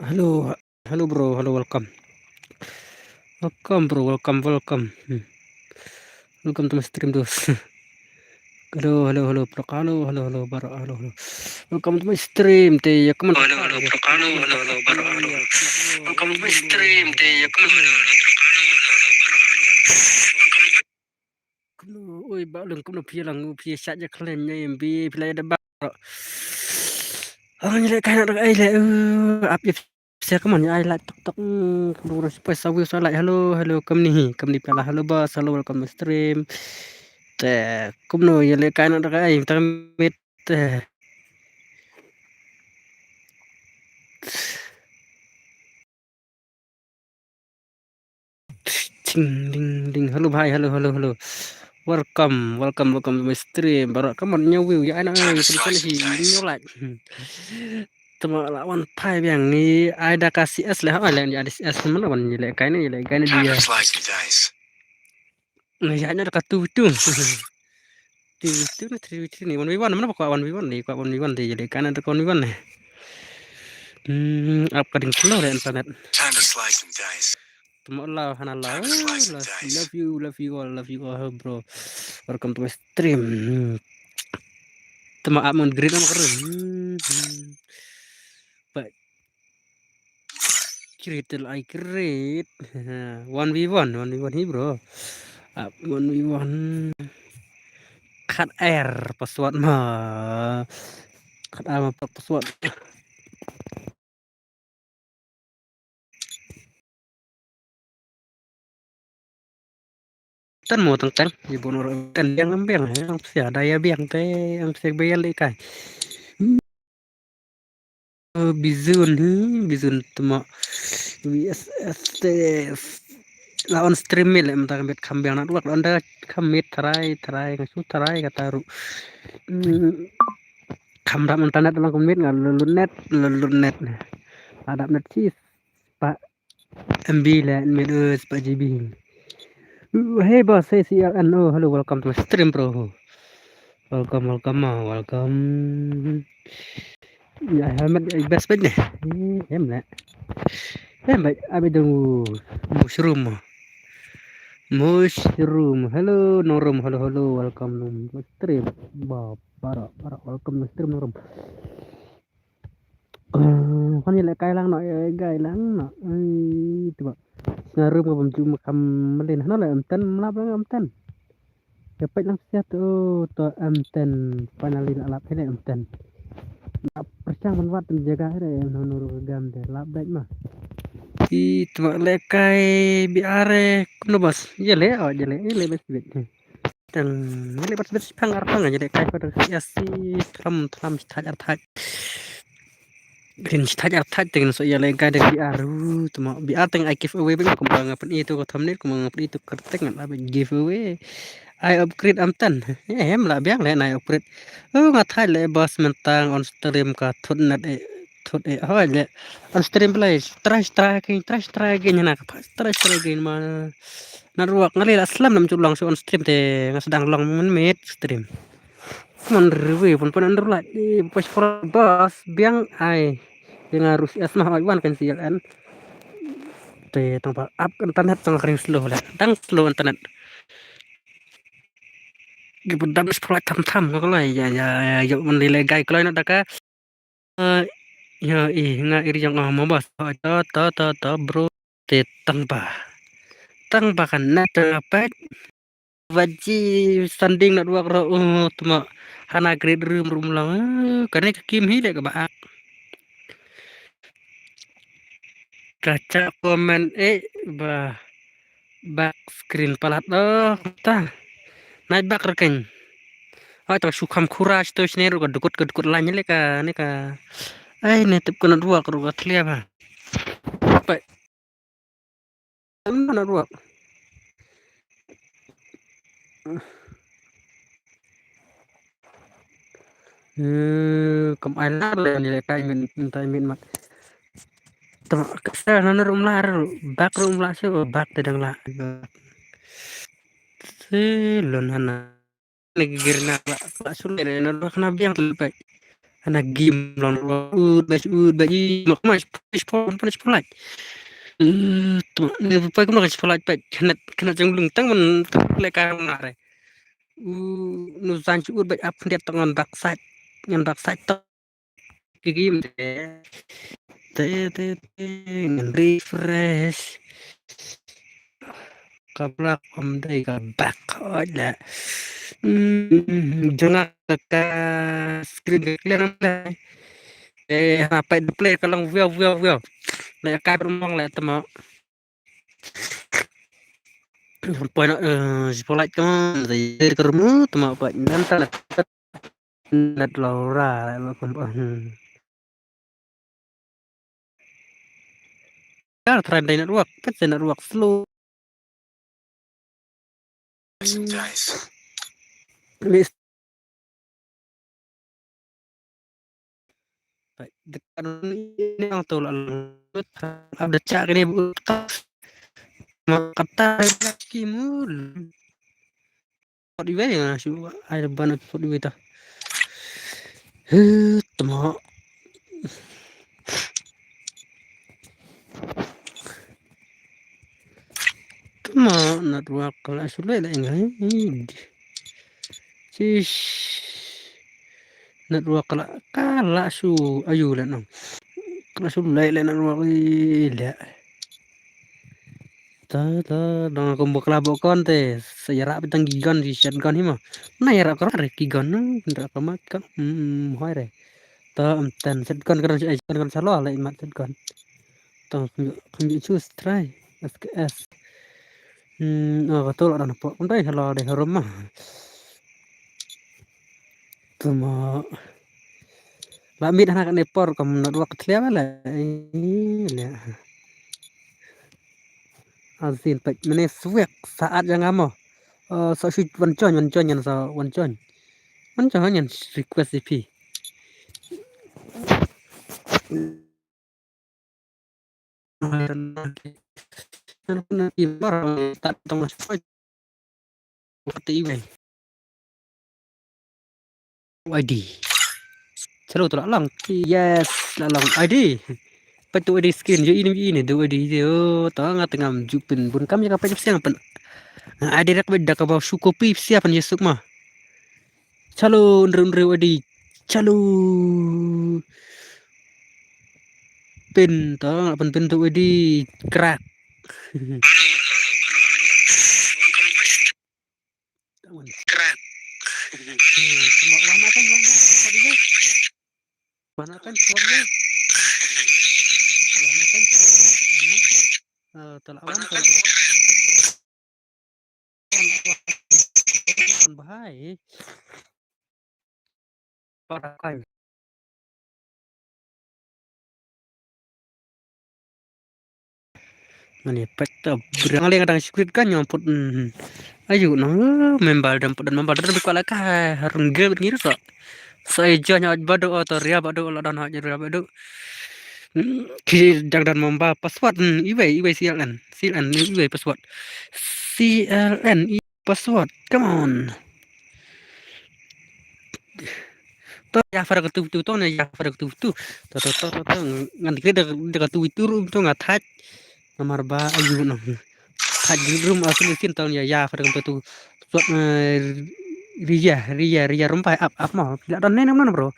Halo, halo bro, halo welcome. Welcome bro, welcome. Welcome to my stream dos. Halo bro, halo bro, halo. Welcome to my stream teh, ya kaman. Halo bro, halo bro, halo. Welcome to my stream teh, ya kaman. Oi, balung kamu pia saja klaimnya yang pilih ada bro. Oh, nyelek kayak nak ai le. Apa saya kaman ya ai like tok kamu supaya sawi so like halo kamu ni pala halo bos, halo welcome to stream. Teh, kamu nyelek kayak nak ai tamit teh. Ding. Halo bhai, halo. Welcome to my stream. Baru kamu nyawiu ya anak tulisan hi nyolak. Tama lawan pai yang ni ada kasih es lah lah ada es mana wan jelek kain dia. Nah ya ada katu tu. Tu ni 1v1 mana kok 1v1 ni kok 1v1 dia jelek kain ada 1v1 ni. Apa kadang slow deh internet. Tama lah hanala. Love you all bro. Welcome to my stream. Tama amon green ama keren. Pak kiritel ai kirit. 1v1 hi bro. 1v1 cut air password mah. Cut air password. Tan mo tang ibu nur kan yang ambeng yang sia daya biang teh yang sia bayar lekai. Bizun tuma VSST lawan stream mil mentang bet kambing anak luak anda kamit tarai ngasu tarai kata ru kamram internet dalam kamit nggak lunet ada net cis pak MB lah medus pak GB. Hey boss, hey CLN, oh hello, welcome to my stream bro. Welcome. Ya helmet best bet deh. Em lah. Baik, abi dong mushroom. Hello Norum, hello, welcome to my stream. Para, welcome to stream Norum. Con nhìn lại cay lang nội gầy lang nọ tụi bạn rơm củaผมcuma lên nó lại âm tân lắp lắm âm tân cái bệnh lắm xe to âm tân finally đã lắp thế này âm tân lắp percang man wat menjaga thế này nó gam deh lắp đấy mà tụi bạn lại cay biare kuno bos le bes bet dan le bes pangar jadi cay pada ya si tram tajat Green tajak dengan so ya lengka dari BR tuma BR teng I giveaway bang kumbang apa itu ko thumbnail kumbang apa itu kertek nggak apa giveaway I upgrade amtan em lah biang le I upgrade ngatai le bos mentang on stream ka thut hoi le on stream play try again nak try again ma naruak ngali la slam nam culang so on stream te sedang long menit stream mon review pun andur lah pas for bos biang ai yang harus asmah iwan kan CLN te tanpa up internet tang kering slow lah tang slow internet gitu dam sekolah tam kau lah ya yuk menilai gay kalau nak daka ya nga iri yang mau bos ta bro te tang ba kan na apa waji sanding nak dua kro tuma hana grade room lang karena kim hi le ka ba kaca komen back screen palat ta naik bak rekeng to sukam kuraj to sneru ka dukut lanya le ka ne ka ai ne tip kuna dua ka tlia ba pa mana dua kam ala le ni le kai min mat to kasa na rum lar bak rum la se bak tedang la se lon hana lagi girna ba sulle na kana biang lepai Ana game long baji mak mas punish polite. Ni pa ko nak polite pa kena jang lung tang man le ka na re. Nu san chu ba up dia tangan backside ngan backside to game te ngan refresh kabla om dai ka back ada jangan ka screen clear apa play kalau view le ka mong le tama poin polite kan dari kermu tama pa nanti net Laura trend network kan network slow list dekat ini yang tuh ada cak ini kata kimul di mana sih ada banget di kita temo network kalau sudah lah enggak sis network kalau su ayu lah no kalau sudah lah network lah dengan combo kelabok kontes sejarah bintang gigan di shotgun hima nah ya rakor gigan ndak kamat kan hoy re ta ten shotgun kan salo ala imat shotgun ta kunjuk choose try SKS betul ada nampakundai halo de rumah tuma lamit anak nepor kamu nak dua ketlia lah ini azin pak mene swek saat yang amo so shoot wancon yang so wancon yang request IP tak tong seperti ini ID selalu tu lang yes lang ID patu ID skin je ini tu ID dia tengah tengah jupin bun kami kapai siang pen ID rak beda ka bawa su kopi siapa ni suk mah calo ndre ID calo pin tong pin tu ID crack Keren. Mana kan suaranya telawan bahaya pakai mani pekta berang le kadang script kan nyamput ayo nang membal dan bikala ka harun ge ngir so saya janya badu atau ria badu la dan hajar ria badu ki dan memba password iwe CLN iwe password CLN password come on to ya fara tu to na ya fara tu to ngan kita de tu itu to ngatat nomor ba ayu no hat rum asli sin tahun ya fara tu suat ria rumpai up mau tidak dan nenam bro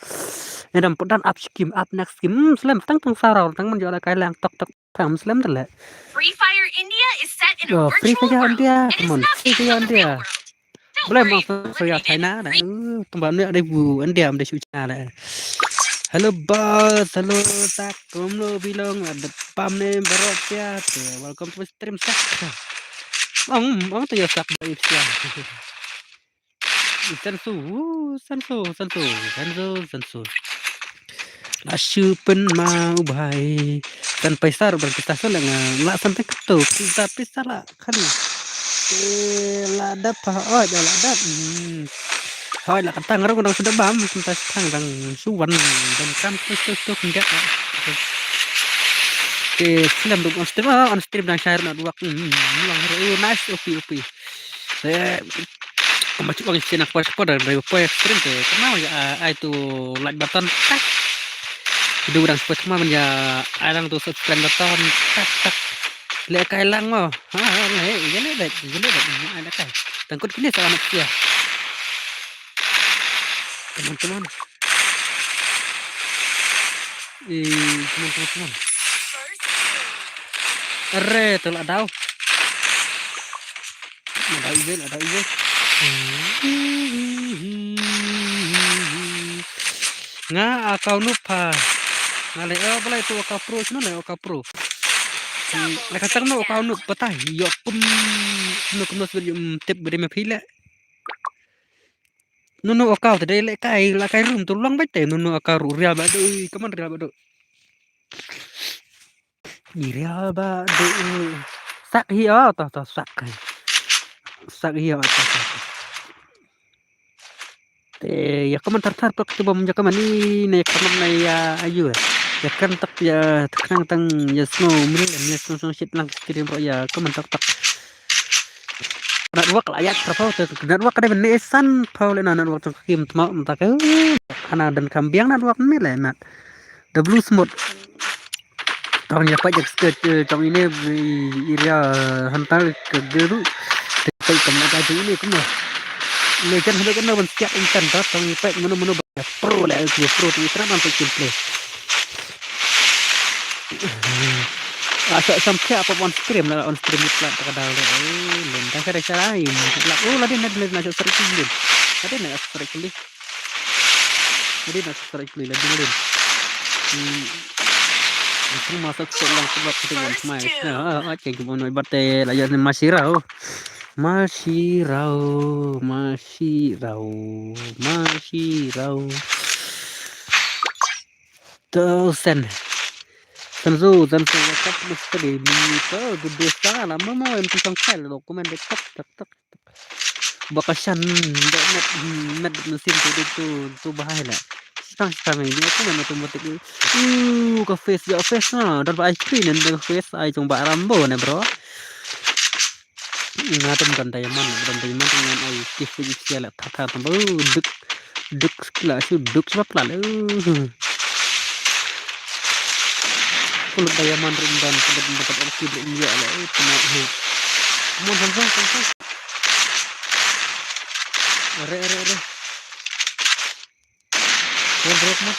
nedam dan up skim up next skim slam tang sarau tang menjual kailang tok pam slam tele Free Fire India is set in a free virtual saja world. dia It is teman nothing free saja of the dia real world. Don't boleh worry, mau saya China dah tempat ni ada bu India ada suci dah halo bos halo sakum lo bilang ada pam ni berot ya welcome to stream sak bang tu ya sak dari sia sensu Asyupen mau baik dan pesar berkita solang la sampai ketuk tapi salah kali ladap ladap thôi là tang nó còn sudah bám chúng ta thang rằng suwan dan kampus itu enggak ke film dong on stream dan share na duak nice opi Kemacu bang sih nak pas pada dari poin ekstrim tuh. Kenapa ya itu like button tak. Itu orang pas mah ya orang tuh subscribe button tak tak. Lihat kailang mah. Jadi deh ada kai. Tangkut kini sama manusia. Teman-teman. Teman-teman. Are tuh ada. Ada ide. Nga akau lupa. Ngale boleh itu akau pro sino le akau pro. Mereka tak nak akau nuk patah. Yok pun nuk tip beri me pila. Nunu akau tadi le kai room tulang baik nunu akau real badu. Kaman real badu. Real badu. Sak hiya ta sak. Sak hiya ta. Ya kaman tartar pak coba menjaga mani ne kaman na ya ayu. Ya kan tak ya tekan tang ya snow merilan ya snow shit lang kirim ro ya kaman tak network layak terpau network kada benesan paul na network kim mau tak kana dan kambiang network ni le mat double smooth tahun ya pajak skirt tahun ini area hantar ke geru tapi kamu ada ini kamu legend hendak kena siap intan tahun ini pajak menu pro lah pro tu terang sampai simple asa sampai apa on stream lah plat kadang lentang kada cara lain lah dia nak serik lagi ada nak serik lagi jadi nak serik lagi lagi itu masuk selang sebab kita buat mai aceh kemono ibate layan masih rau dosen tentu waktu mesti itu gede sekali mama yang tukang file dokumen tak bakasan net mesin itu bahaya Sekarang ini aku memang otomatis ke face na dan ice cream dan face ay coba rambo na bro ngatum kan diamond dengan ay kif siala tata tambo duk kelas duk sebab lalu kalau diamond rendan dapat opsi dia lah itu mau sampai are bro teman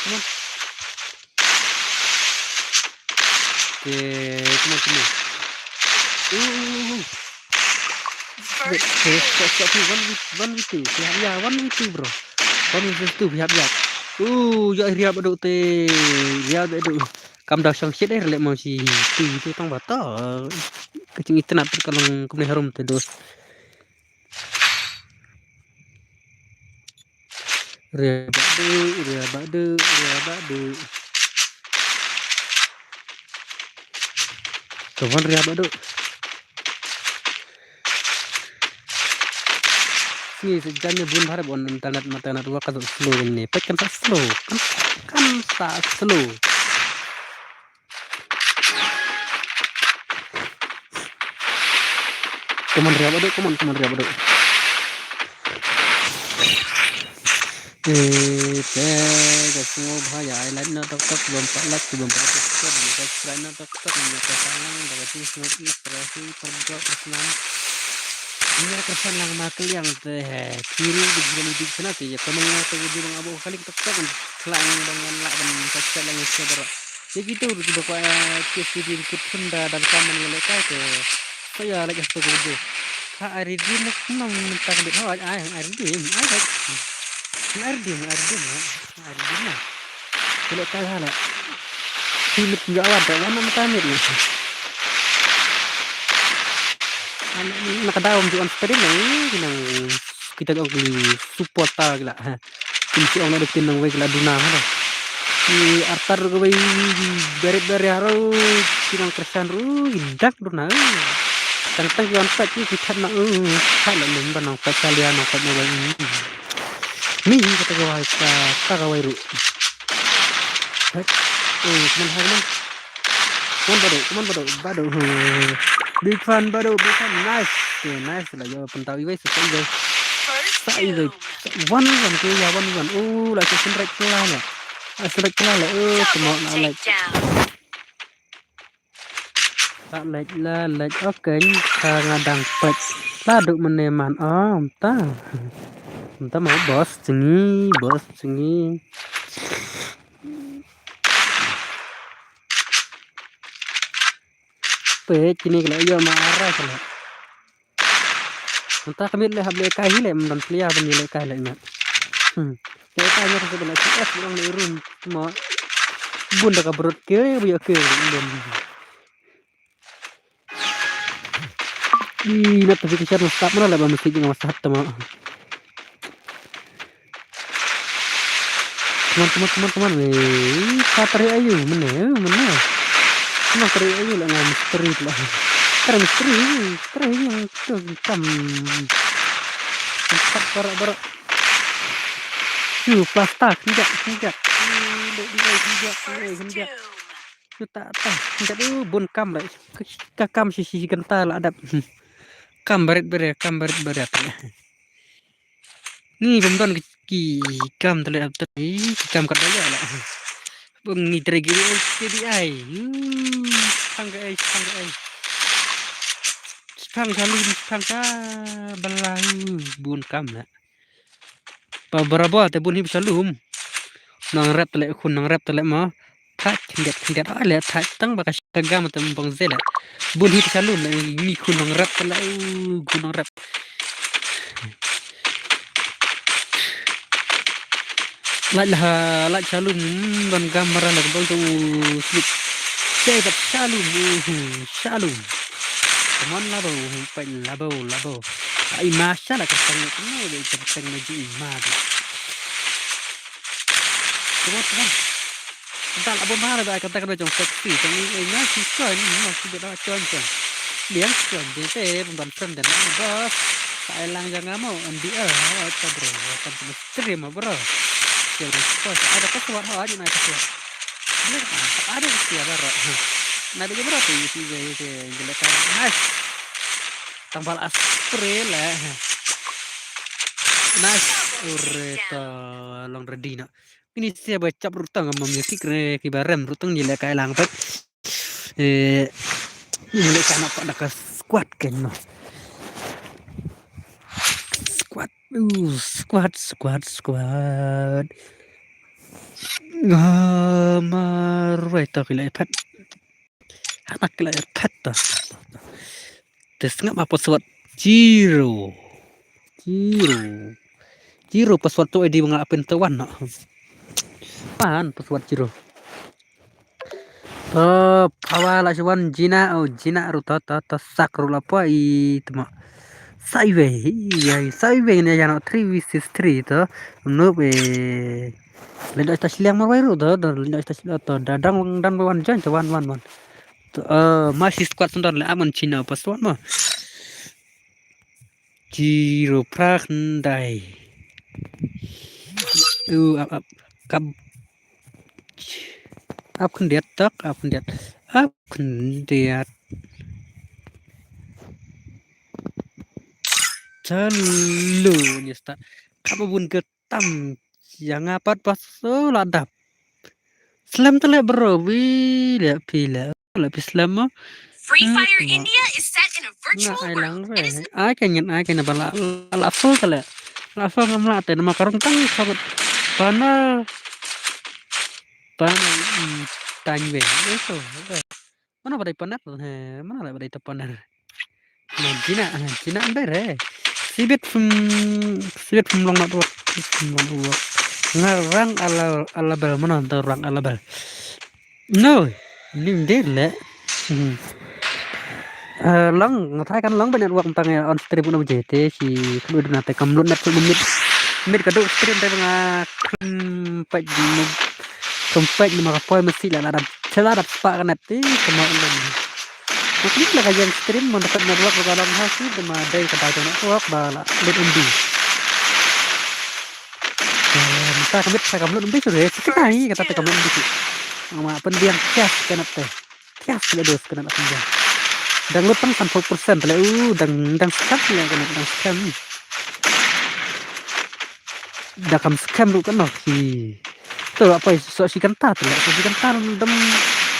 oke teman one with two bro one with two ya ria badu te ria badu kam dah sang shit le mau si tu tang bata kecing itu nak kalau kemana harum te dos ria badu kawan ria badu si sejannya bun hari bon internet mata dua kan slow ini pek kan slow Kuman ria badu semua bahaya lain na tak belum subscribe na tak salang berarti semua inspirasi perbuat senang ini kesan lang makil yang kiri di sana sih ya teman yang di bang abu kali tak kelang dengan lak dan subscribe lang saudara ya gitu udah kayak kisi di kutunda dan kaman yang lekas saya lagi setuju itu hari ini memang tak ada hari ini kalau kalah lah Philip juga ada mana matamir ya anak ini nakadaom juan stream nang kita kau beli support ta gila kunci orang ada tinang we gila duna ada di artar ko we beret haro tinang kersan ru indak duna tang juan tak kita nak kala lumba nang pasalian nang kat mobile ini kata gua tak kawai ru Kuman badu big fan nice lah ya pentawi guys Sai rồi. One one kia ya one one. Lại cái sân rạch la nè. Sân rạch la lại tụi mọi nó lại tak lệch la lệch ở kênh ngadang pet. Ta được mình nè màn ta mau boss cengi. Pe kini kalau yo marah kalau. Entah kami le hable kai le men plia ben le kai le mat. Le kai nya tu bela CS orang le run cuma bun dak berut ke biar ke ben. Nak tapi kejar start mana lah mesti dengan masalah tama. Teman-teman weh, katari ayu mana. Nah, teri ayu lah ngam misteri lah. Teri yang tu kam. Empat barak. Plastik tidak. Tidak. Tu tak. Tidak tu bun kam lah. Kam sisi kental ada. Kam baret. Ni pemban kam terlihat tadi kam kat daya lah. Bengi tergiri KDI. Panggai. Pangga balang bun kam lah. Berapa te bun hip salum. Nang rap telek ma. Tak kendat ale tak tang bakas kagam te bang zela. Bun hip salum lah ni kunang rap telek kunang rap. Lah salum ban gambaran lah bang tu slip. Cepat salum. Teman labau. Ai masa lah kentang ni kentang maju imah. Teman. Entah labau mana dah kentang macam seksi. Tapi nasi kan masih beda macam. Liang kan dia pemban friend dan bos. Saya lang jangan mau andi apa bro. Kan misteri mah bro. Jadi bos ada pesuat aja naik pesuat. Benar ada siapa bro. Nah dia berapa sih jelekan. Nice. Tambal aspre lah. Nice. Ureta long redina. Ini saya baca rutang sama musik kibaram rutang jelekan lang pet. Ini kan apa nak squat kan no. Squat. Marweta kila pet. Anak kila pet ta. Terus ngap apa suat Jiro password tu ID mengapin tawan nak. Pan password Jiro. Awal asywan Jina ruta sakru apa itu mak. Saive ni yang 3v3 tu. Nope. Lenda stas liang marwai ru tu. Lenda stas tu. Dan wan jan tu wan. Masih squad sendar le aman Cina password mah. Jiro prakndai. Up kendiat. Celu ni start. Apa pun ketam yang apat paso ladap. Slam telek bro. Pila. Lebih slam mah. Free Fire India is set in a virtual world. It is Ai kena bala full telek. Full ngamla te nama karung tang sabat. Pana tanywe. Eso. Mana badai panar? Mana lah badai tepanar? Nah, Cina bere. Sibit from long not work. Ngarang ala bel mana orang ala bel. No, lim dele. Long ngai kan long banyak uang tang on stream pun JT si kedua nanti kamlut net mid kedua stream dari kempet di makapoi mesti lah ada pak kan nanti semua orang mungkin lah kajian stream mendapat network dalam hasil cuma dari kata network bala let undi kita kamlut undi sudah sekali kata kamlut undi sama pendiang kias kan kias sudah dos kena pendiang dan lu tang 100% lah dan scam ya kena dan scam dakam scam lu kan thì tuh apa so si kentar tuh si kentar dem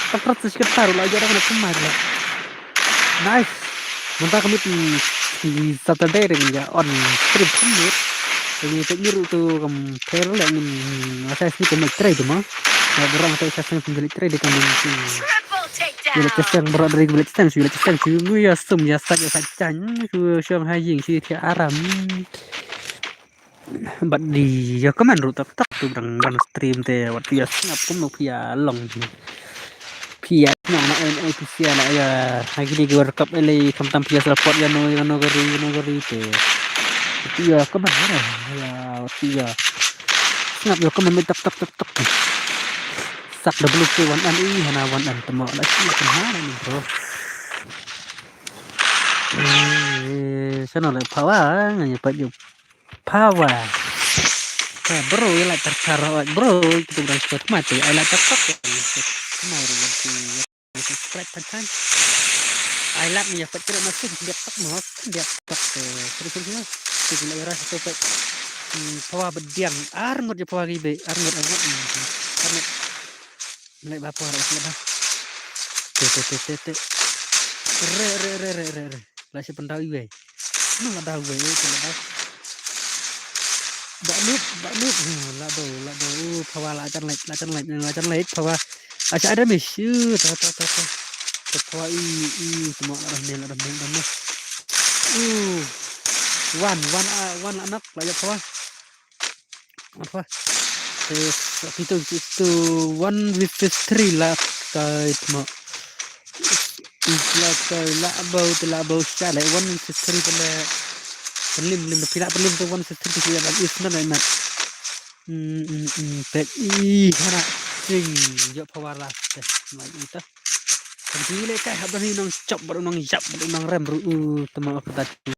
takrat si kentar lah aja ada kemar lah nice mentah kami di Saturday dengan ya on stream kami ini tak biru tuh compare lah ini saya sih kami trade mah ya berang saya saya sendiri trade kami bila cesang berat dari bila cesang sih ya sum ya saja sajaคือช่วงให้ยิงชื่อที่อารัม บัดดีyaก็มันรู้ตักตักตุดังสตรีมแต่วัดเพียสงับผมเพียลงเพียนั่งมาไอ้เพียนะya hari ini gue rekap ele kamtam พียสreport ya no gari te พียก็มันนะyaเพียngap yoก็มันtak sak double ke wan an hana wan an temo la sih kan hana ni bro sana le pawa nganya pa yo pawa bro ya lah tercara bro kita udah spot mati ai lah tak mau nanti subscribe kan ai lah ni ya pak kira masuk dia tak mau dia tak terus itu lagi rasa tu pawa bediang ngot je pawa gibe ngot karena naik bapa harus lah te re lah si pendawi we nu ada we kalau bak nup lah do pawa la can lek pawa aja ada mesu ta pawa semua orang one anak lah pawa apa itu one with three lah kait mo la bau sala one with three pelim pelim tu one with three dia is not enak pet hana sing jo pawara mai itu kan le kai habis ni nang chop baru nang jap baru nang rem ru temo aku tadi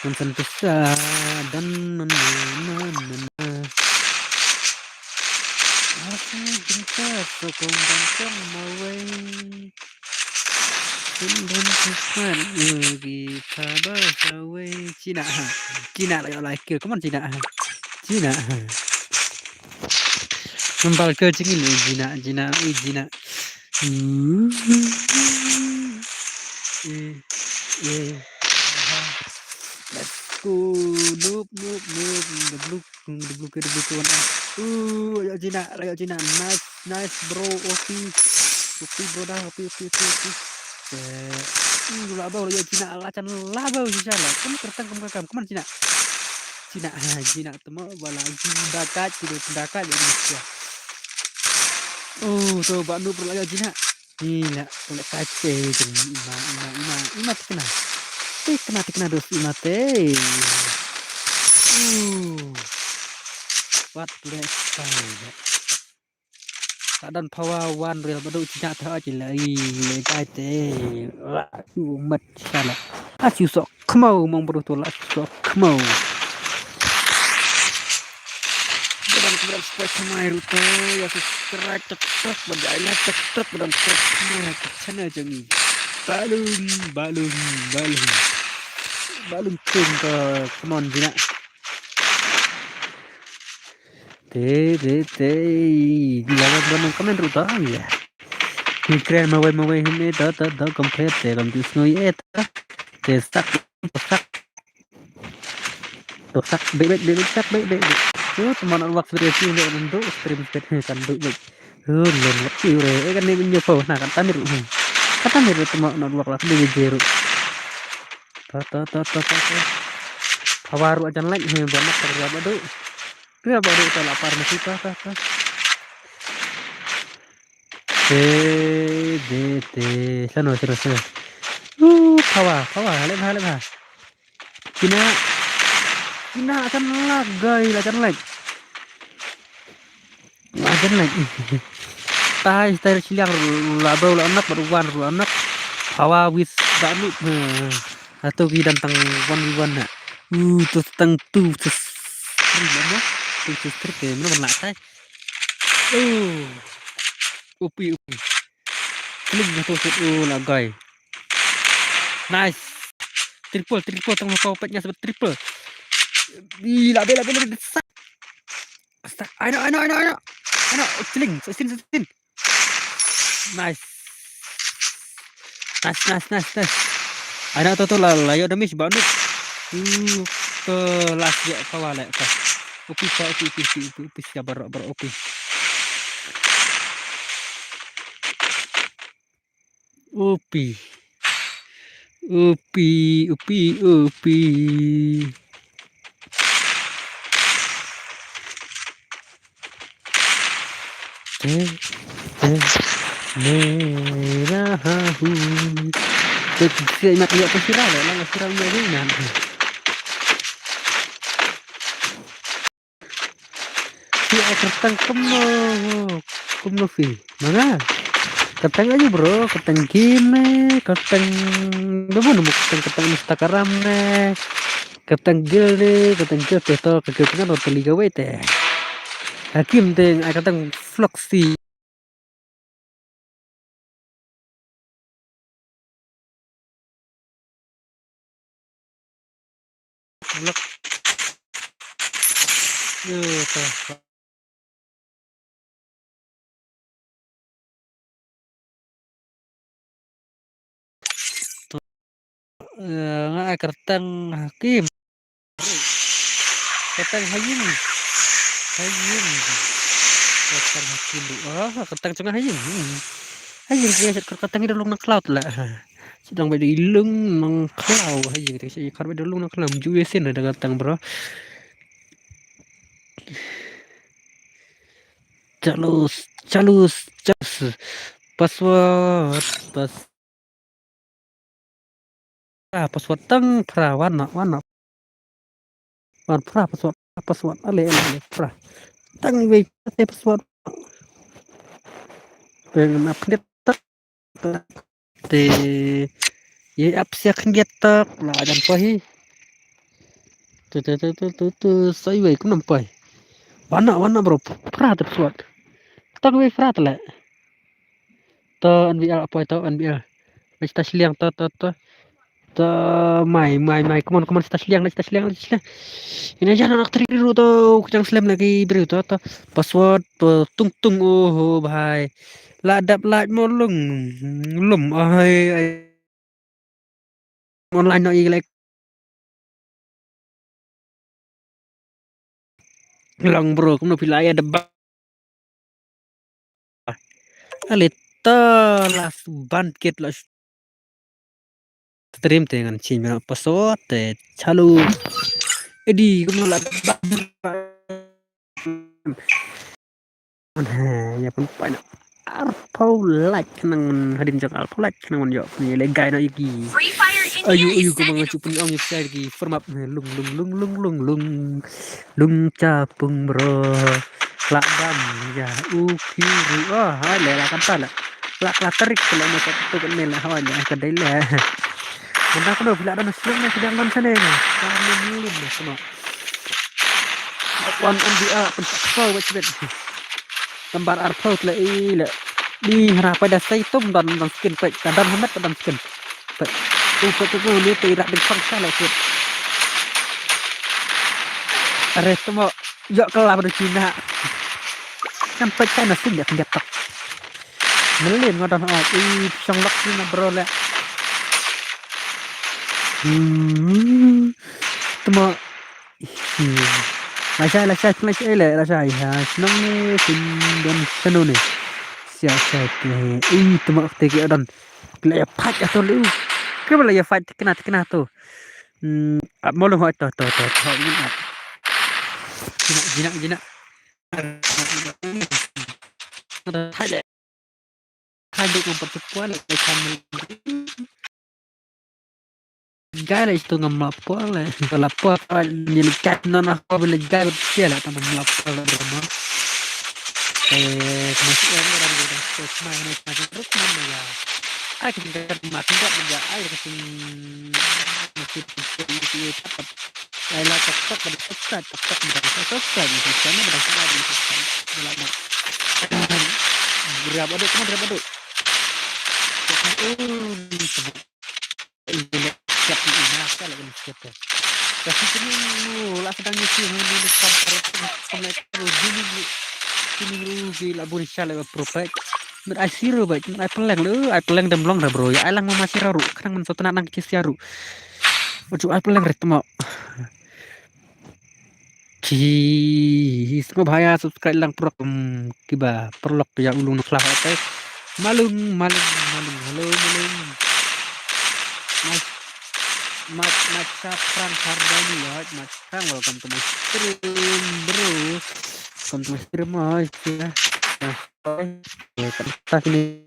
nonton besar dan aku cinta sokong bangkong mawai dan kesan kita bersawai Cina lại kêu có món Cina membal ke cingin Cina let's go noob ya Cina nice bro opi bro dah opi labau ya Cina lacan labau insyaAllah kamu kertang kamu Cina temo balagi dakat ya Indonesia tuh Pak Nur lagi Cina gila oleh kace ima kena dos ima teh what let's find dan power one real badu Cina thở chỉ là lấy cái tê mật sao là chịu sợ khmau mong badu tu là sợ khmau dan spek mai rute ya subscribe cepat berjaya cepat dan terus channel jangi balung king ke come on Cina te jangan bangun komen ruta ya keren mau ini dah komplit te kam tu snoi te sak bebek tuh teman awak versi untuk stream kan dulu len kecil kan ini nyoba nah kan tamir teman awak lah di jeru kawaru aja like banyak terjadi baru dia baru kita lapar masih sana kawa halim Cina akan like tai silang labau anak baru anak hawa with danu atau gidan tang one na tu tang tu mana tu street mana tai Upi. Kling na to lagay. Nice. Triple tengah popetnya sebab triple. Bila. I know. Kling, sin. Nice. Ada to layo demi banget. Ke last ya kawala ka. Upi sabar upi. Upi. Merahu. Saya ingat lihat viral lah, viralnya ini. Si kertang kemno mana? Kertang aja bro, kertang gile, kertang mana mau kertang Instagram nih, kertang gile peto kegiatan atau liga wete. Hakim teng, kertang vlog si. Vlog. Kertang hakim. Kertang hayim. Kertang hakim. Kertang cengah hayim. Hayim kertang itu lung nak cloud lah. Sedang beda ilung nang cloud hayim. Saya kar beda lung nak cloud. Jual sen ada kertang bro. Calus. Password tang pra warna password ale pra tang we password pengen update te ye apps ya kan tak lah dan pahi tu sai we kun nampai warna bro pra password tang we pra tele to NBL apa itu NBL kita seliang to mai kemon kita seliang ini aja anak triru tuh kecang slam lagi beri tuh password tung oh bahai ladap molung lum ai online no like hilang bro kuno pilaya debat alita las banket las stream dengan cina password calu edi kuno lah ya pun banyak arpau like nang hadin jak arpau like nang yo ni le gai no iki Free Fire India ayu is set kumang in a cupun ong yuk saya lagi format lung capung bro lak dam ya ukiru le la kan pala la tarik kalau mau satu kan nela hawanya kedai le mana aku bila ada muslim yang sedang man sana ni kami mulun semua wan NBA pensakau wajib gambar arpau le di harapan dah saya tu dan skin pek dan Muhammad dan skin pek tu ni tidak dipaksa lah tu ada semua yuk kelah pada Cina sampai China sini dia tak melin ngodan pisang lak ni bro le semua Lasai le lasai ha senang ni dan seno ni siasat ni tuma tegi dan le pat atau lu kenapa ya fight kena tu mau lu to jinak ada kanduk mempercepat le kamu gala itu ngamapol le lapor nyelikat nona ko bele gala tiala taman lapor drama masih orang udah main terus mana ya aku tinggal mati enggak menja air kesing masih cepat saya cepat pada cepat di sana pada lama bro riap aduk teman riap aduk siap ini saya lagi siap ya kasi ini lah sedang nyuci ini sampai terus ini gila buri sale propek berasiro baik ai peleng demlong dah bro ya ai lang masih raru kadang men soto nang kis yaru ojo ai peleng ret mo ci bahaya subscribe lang pro kiba perlok ya ulung flah apa malung halo Maca Pran Hardani ya Maca welcome to my stream bro welcome to my stream ya nah ya kan ini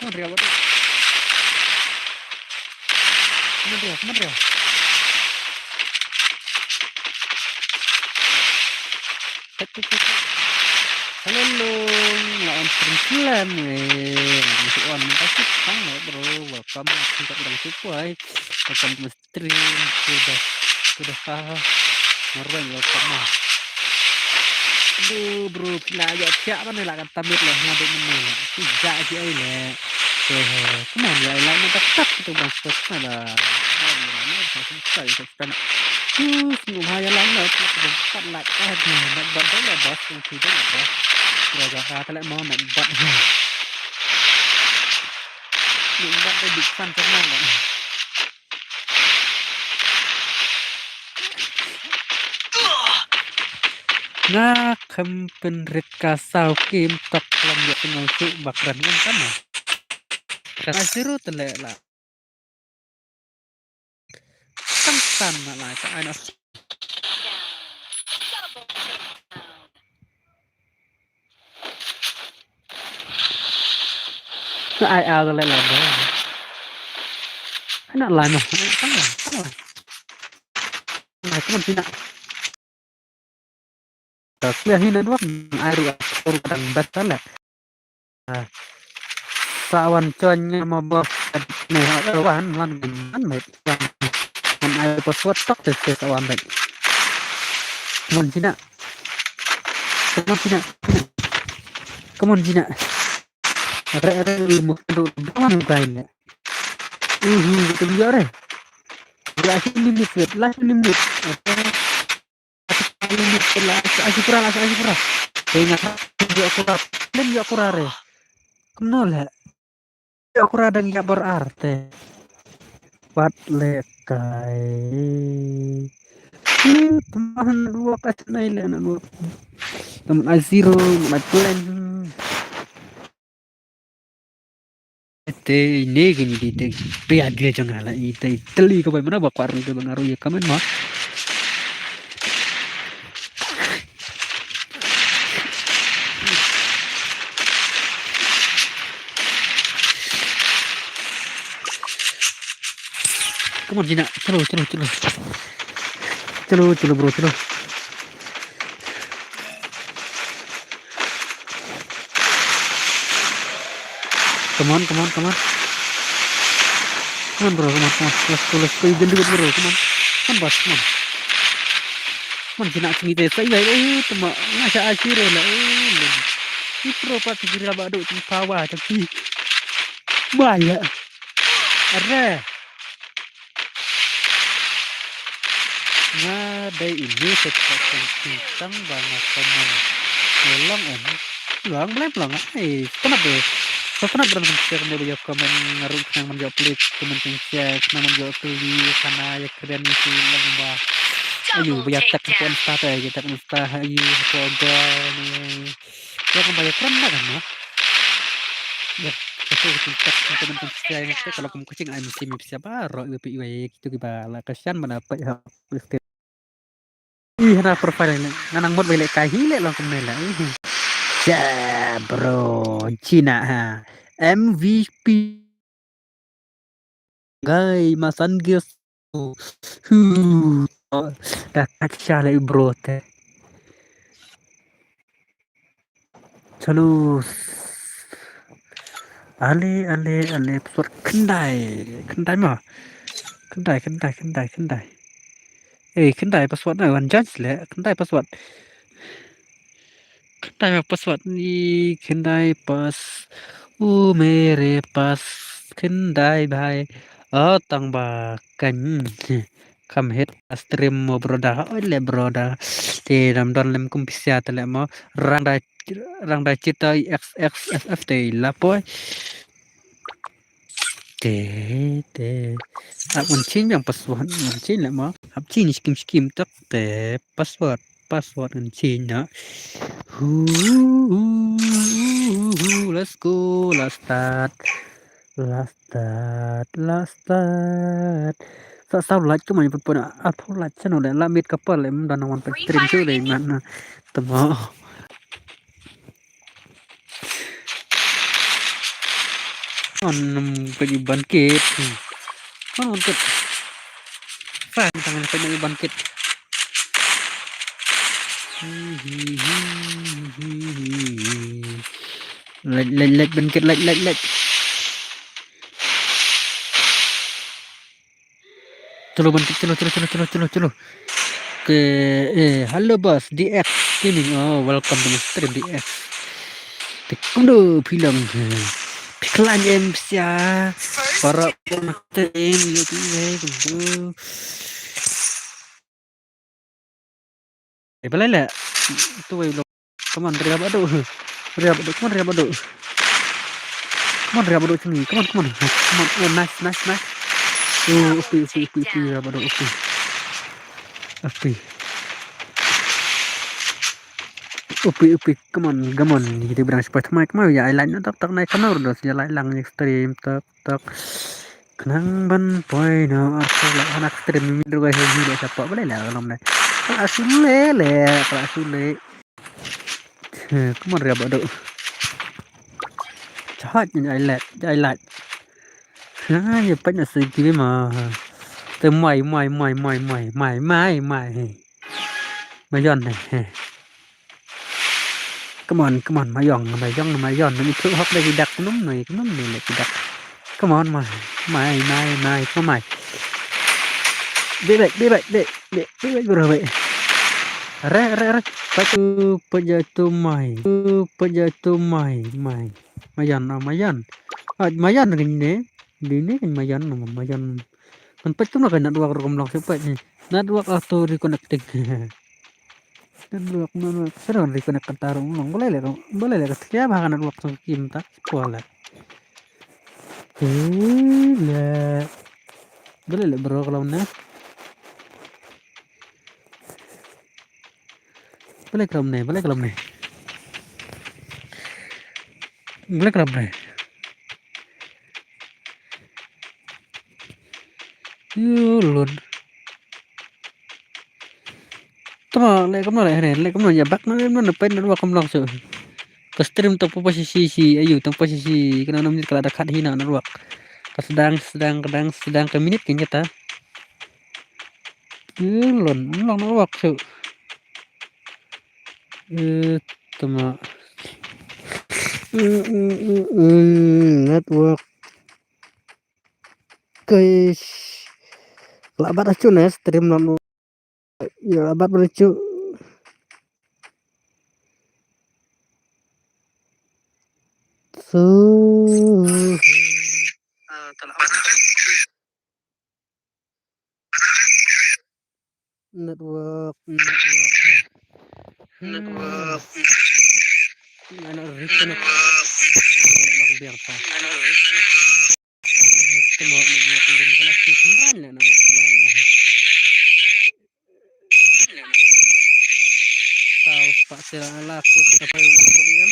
Madria waduh Madria halo lawan perempuan masih on pasti sama bro welcome kita kurang supply welcome to stream sudah sah marwan welcome aduh bro pila aja siapa nih lah kan tamit lah ngaduk menang tidak aja ini kemana ya ilangnya tetap itu bang stop lah sebelum haya langat tempat nak nak buat dah bos yang tidak bos Raja kalau mau nak buat ada disan pernah lah nah kempenrit kasau kim tok lam ya tinggal su bakran kan sama kasiru telek lah kan lah ka anak ai ao telek lah anak lah noh kan lah nah cuma tidak Kasihin dua air kadang batal lah sawan connya mau bos nih lawan man met man air password tok tes sawan baik mon Cina ada ilmu itu dalam kainnya betul juga deh berhasil limit Asipura ingat dia akurat dan dia akurare kenal ya akurada nggak berarti buat lekai teman dua kacau nailan dua teman aziro matulan ini gini di biar dia jangan lah itu teli ke mana bakar itu pengaruh ya kamen mah Come on Gina, chalo bro, chalo. Come on bro, come on. Let's go even do it bro, come on boss, come on Gina sini deh, saya tema ngasih asyire lah, ini pro pasti kira badu pawa tapi banyak, ada. Nah, day ini sesuatu tentang banyak teman belum kenapa kenapa berani share media komen ngaruh yang menjawab klik teman share yang menjawab klik karena ya keren itu lembah ayo biar tak pun start aja tak mustah ayo coba nih ya kan banyak keren lah kan mah ya tingkat teman share itu kalau kamu kucing MC siapa roh itu gitu gimana kasihan mendapat ya na profile nanang mod bele kahile lang kumela ya bro Cina ha MVP guys masan guys dah kaca lagi bro teh terus ale pesawat kendai mah kendai kendai pesawat na wan judge le kendai pesawat time password खिंदाई पास मेरे पास खिंदाई भाई tangba kan kam het stream mo broda ole broda te ram don lem kum pisia tele mo rangda cita xxff te lapoy te ak chin yang password chin le mo ap chin skim tak te password chin na let's go let's start sao lại cái mày bật thôi lại channel để làm mít couple lại mình đang phải stream chứ để mà tầm họ còn cái gì bangkit còn bangkit fan tangan cái gì bangkit lệch bangkit lệch Chalo bangkit chalo ke halo bos DX gaming welcome to my stream DX tekum do film Piklan em sia para pemakaian gitu gitu boleh lah itu belum kaman riab adu kaman riab sini kaman nice upi riab adu upi kaman gamon gitu berang sepat mai kemau ya lain tak naik kanor dos ya lang ekstrim tak kenang ban poin no atau anak ekstrim ini juga hidup siapa boleh lah kalau mana kalau asule kaman riab adu jahat ya ilat ya banyak segi mah temai mai mayon nih come on mayon ini tuh hok lagi dak num nih lagi dak come on mai come mai đi bro vậy re patu pejatu mai mayan gini kan mayan kan pecum lah kan network romlong sepet nih network auto reconnecting network seru reconnect ke tarung boleh lah ya bahkan network kim tak pola boleh lah bro kalau nih boleh kalau nih yulun tama le kamu ya bak na pen na kam lang so ke stream to posisi ayu to posisi kana namit kala dekat hina na ruak sedang ke minit kayaknya ta yulun lang na ruak so tama network guys labat acu na stream no ya labat lucu network ana reconnect biar pa tama saus pak sila lakut apa lakut dia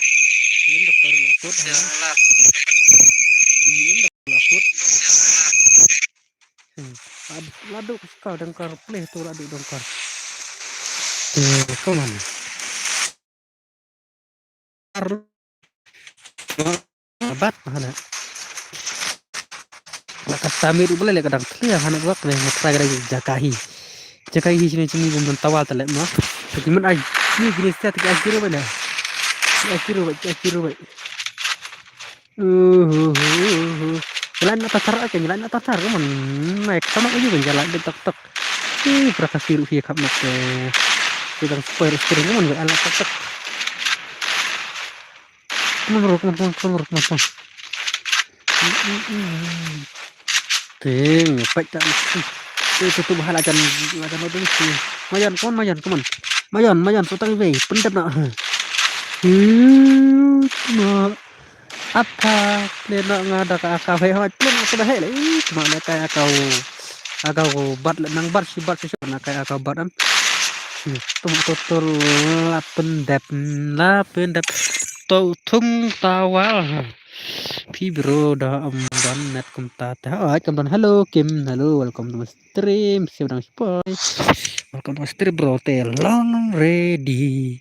ini dokter lakut ladu kau dengkar play tu ladu dengkar kemana abat mana lakas samir boleh le kadang clear hana gua kle ngetra gara jakahi sini bom tawal tele mah gimana ai ni gini setiap akhir bana akhir baik jalan atas tar kan naik sama aja kan jalan di tek prakasi rupiah kap nak sedang spoiler kan alat tek come on. Ting, baik tak itu bahal acan itu sih. Mayan, come on. Mayan, sutang we, pendap nak. Ma apa lena ngada ka akau he hot plum aku dah hele cuma nak kai akau bat nang bat si nak kai akau bat am tum tutur lapendap tau thung tawal pi bro dah dan net kum ta ta kam dan hello Kim hello welcome to my stream sedang spoy welcome to my stream bro te long ready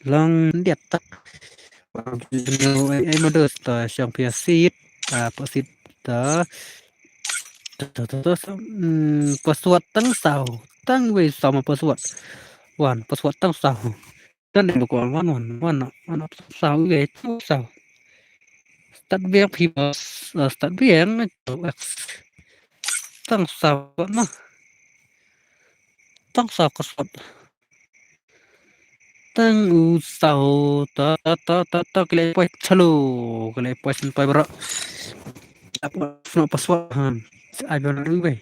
long dia tak ai modus ta siang pia sit posit ta password tang sao tang we sama password wan password tang sao dan được còn wan sao we sao start việc thì start việc tang sao mà tang sao password tang u sao ta kile poi chalo kile poi sen poi bro apa no password I don't know we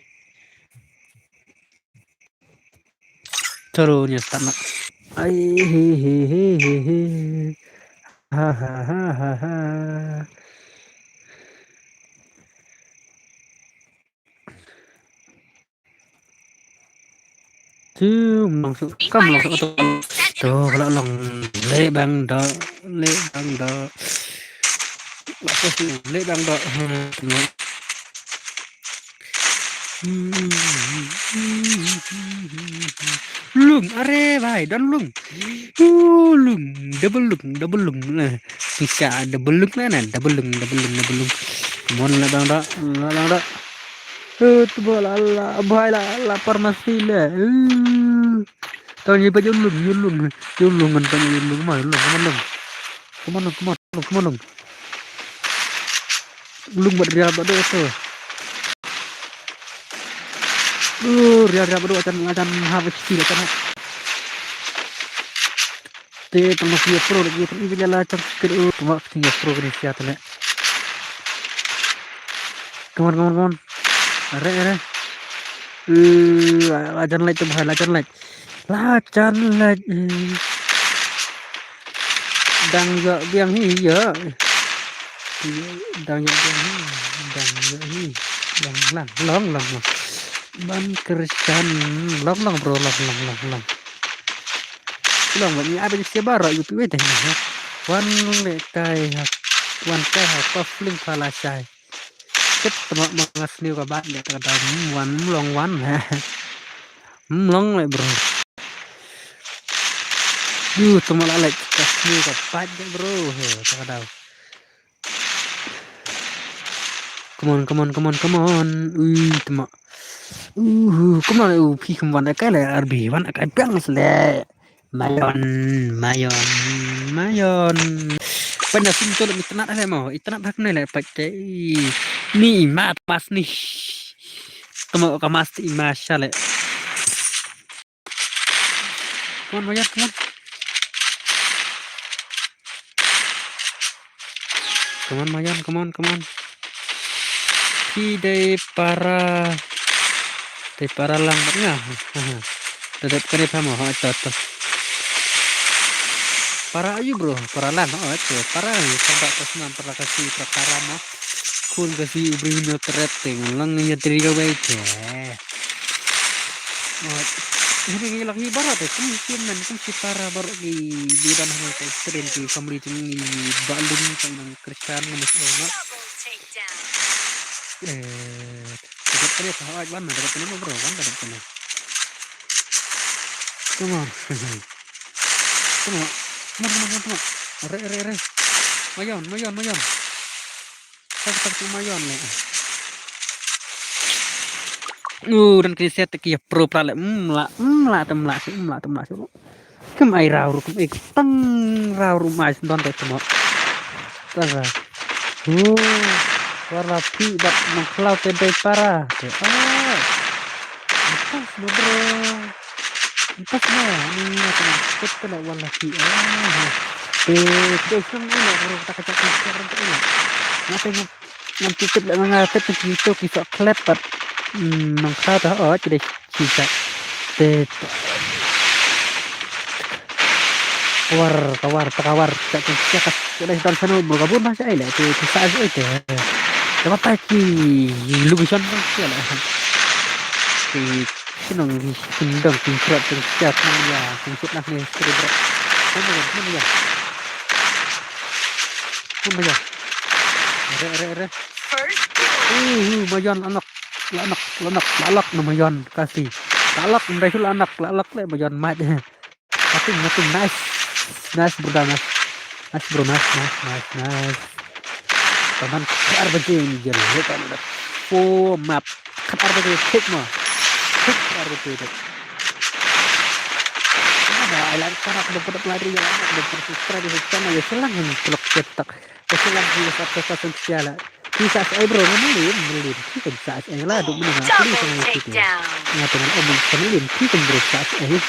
chalo nya start na ai he ha chứ langsung kamu langsung atau tuh kalau long le bang do apa sih le bang do lung are vai dan lung double lung nah bisa double lung mon le bang do tu bola la boy la farmasi le tao như bây giờ lùng mình tao như lùng mà lùng lùng bật ra bật đôi thôi ra bật đôi acan habis sih kan te tengah dia pro lagi tapi bila lah cakap tengah dia pro ni siapa le come on are acan like tu bahal acan like đang dợ biang hi dở đang dợ hi đang long ban kerjan long bro long vẫn ada di sebara itu wete wan kai ha kofling pala sai ket temak mangas liu ka bat ya kata wan long le bro temak la like kasliu ka bat bro he kata come on temak come on pi kemana kai le arbi wan kai bang le mayon pada sinto itnat ale mo itnat hak ne le pakai ni mat pas ni temo kamas ti masale kon bayar come on de para lang nga tetap kene pamo to para ayu bro para lang itu para sampai pesanan para kasih perkara mah kun kasih brinyo treting lang nyetri ka baik ini lagi barat ya kemungkinan si para baru di ranah mereka sering di family ini balun tentang kerjaan ngemis dapat kali apa mana dapat kali bro kan dapat kali come on re mayon tak mayon le dan kriset kia pro prale temla kem ai rau kum ik tang rau rumah don te temo tara warna pi bat mengklau tebe para Entas na ni kita warna pi Terus nang ina baru kita kacak sekarang tu ina. Ngate ngam tutup dak ngate tu gitu kisah klepat. Nang kata jadi sisa. Te kawar tak cakap sudah tahun sana bergabung masa ini tu saat itu. Dapat taki lu bisa nang siala. Sinong sindang tingkat tingkat ya tingkat nak ni cerebral. Mana ya? Re. First kill. Mayan anak, lalak na mayan kasih. Lalak mereka anak, lalak le mayan mat. Nothing nice bro, nice. Taman kar begini jadi lepas ada. Oh map, kar begini hit mah, kar begini. Ada alat karak dapat pelari yang dapat sustra di sana ya selang blok cetak. Selang di satu siala. Bisa saya bro melin. Kita bisa saya lah duk menang kali Double sama itu. takedown. Ngapain omong melin kita bro saya.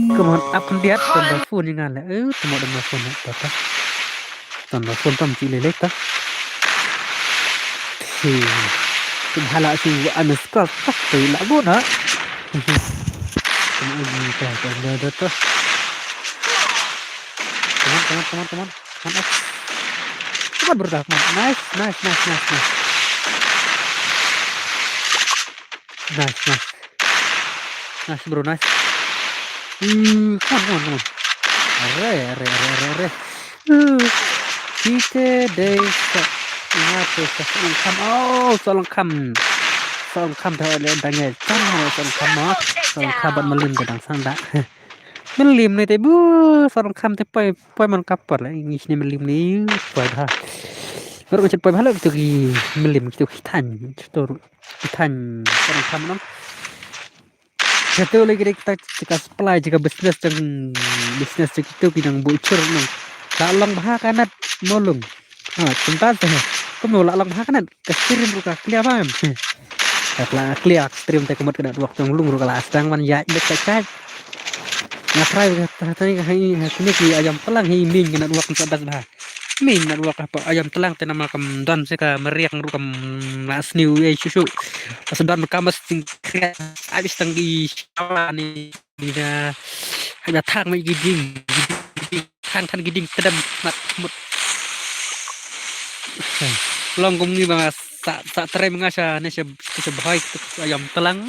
Kemudian apa dia tambah phone yang ala. Tambah phone apa? Tambah phone tam cile lek ta. Si hala si anu skal tak lah guna. Teman kita tuh. Teman. Teman bro, nice. Nice bro, nice. Come on. Are. Kita desa. Ingat salam kam dah ada dangnya. Salam kam buat melim gedang sanda. Melim ni teh salam kam teh poi man kapar lah. Ini melim ni poi dah. Baru macam poi halak tu melim tu hitan. Hitan salam kam nam. Satu lagi kita supply jika bisnes itu bidang bocor nang. Lalang bah kanat molung. Tempat saya. Kamu lalang bah kanat kirim ruka clear paham. Setelah clear stream teh kemat kena waktu ngelung ruka lasang man ya dekat. Ngatrai tadi ini ki ayam telang himin kena waktu sadas bah. Min nak luak apa ayam telang teh nama kam dan seka meriak rukam las new susu. Sedan kamas tingkat habis tanggi ni dia hanya thang mai giding thang giding tedam mat mut. Longgong ni bang sa try mengasa ni sebahai ayam telang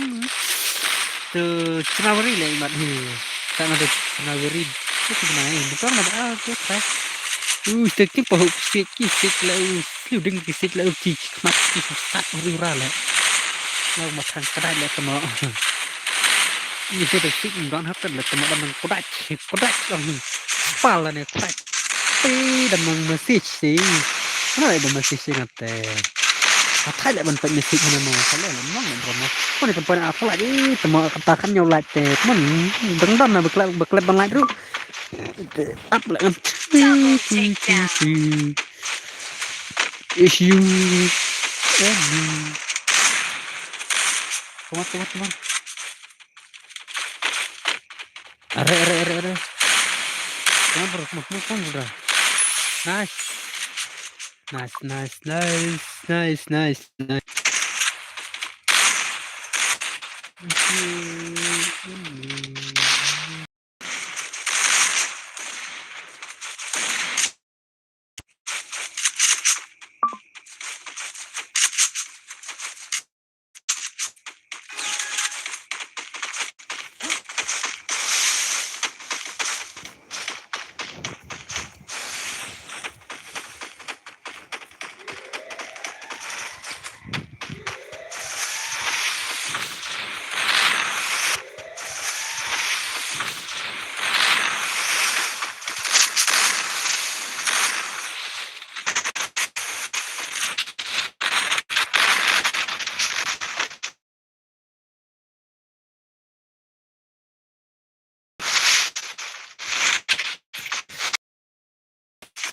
tu cenawari le mat ni. Tak ada cenawari. Itu gimana ni? Bukan ada tu kan. Sedikit pahuk sikit lalu ding sikit lalu mat sat ura lah. Lalu makan kedai lah semua. Ini sudah sikit dan happen lah semua dan kedai orang pala ni kedai. Dan message sih. Mana ada message sih ngate. Apa lah bentuk message mana mau kalau memang mana. Mana tempat apa lagi semua katakan nyolat teh. Dendam lah beklep banget tu. Up lah. Double takedown. Issue. Come on. Are. Come on, bro. Nice.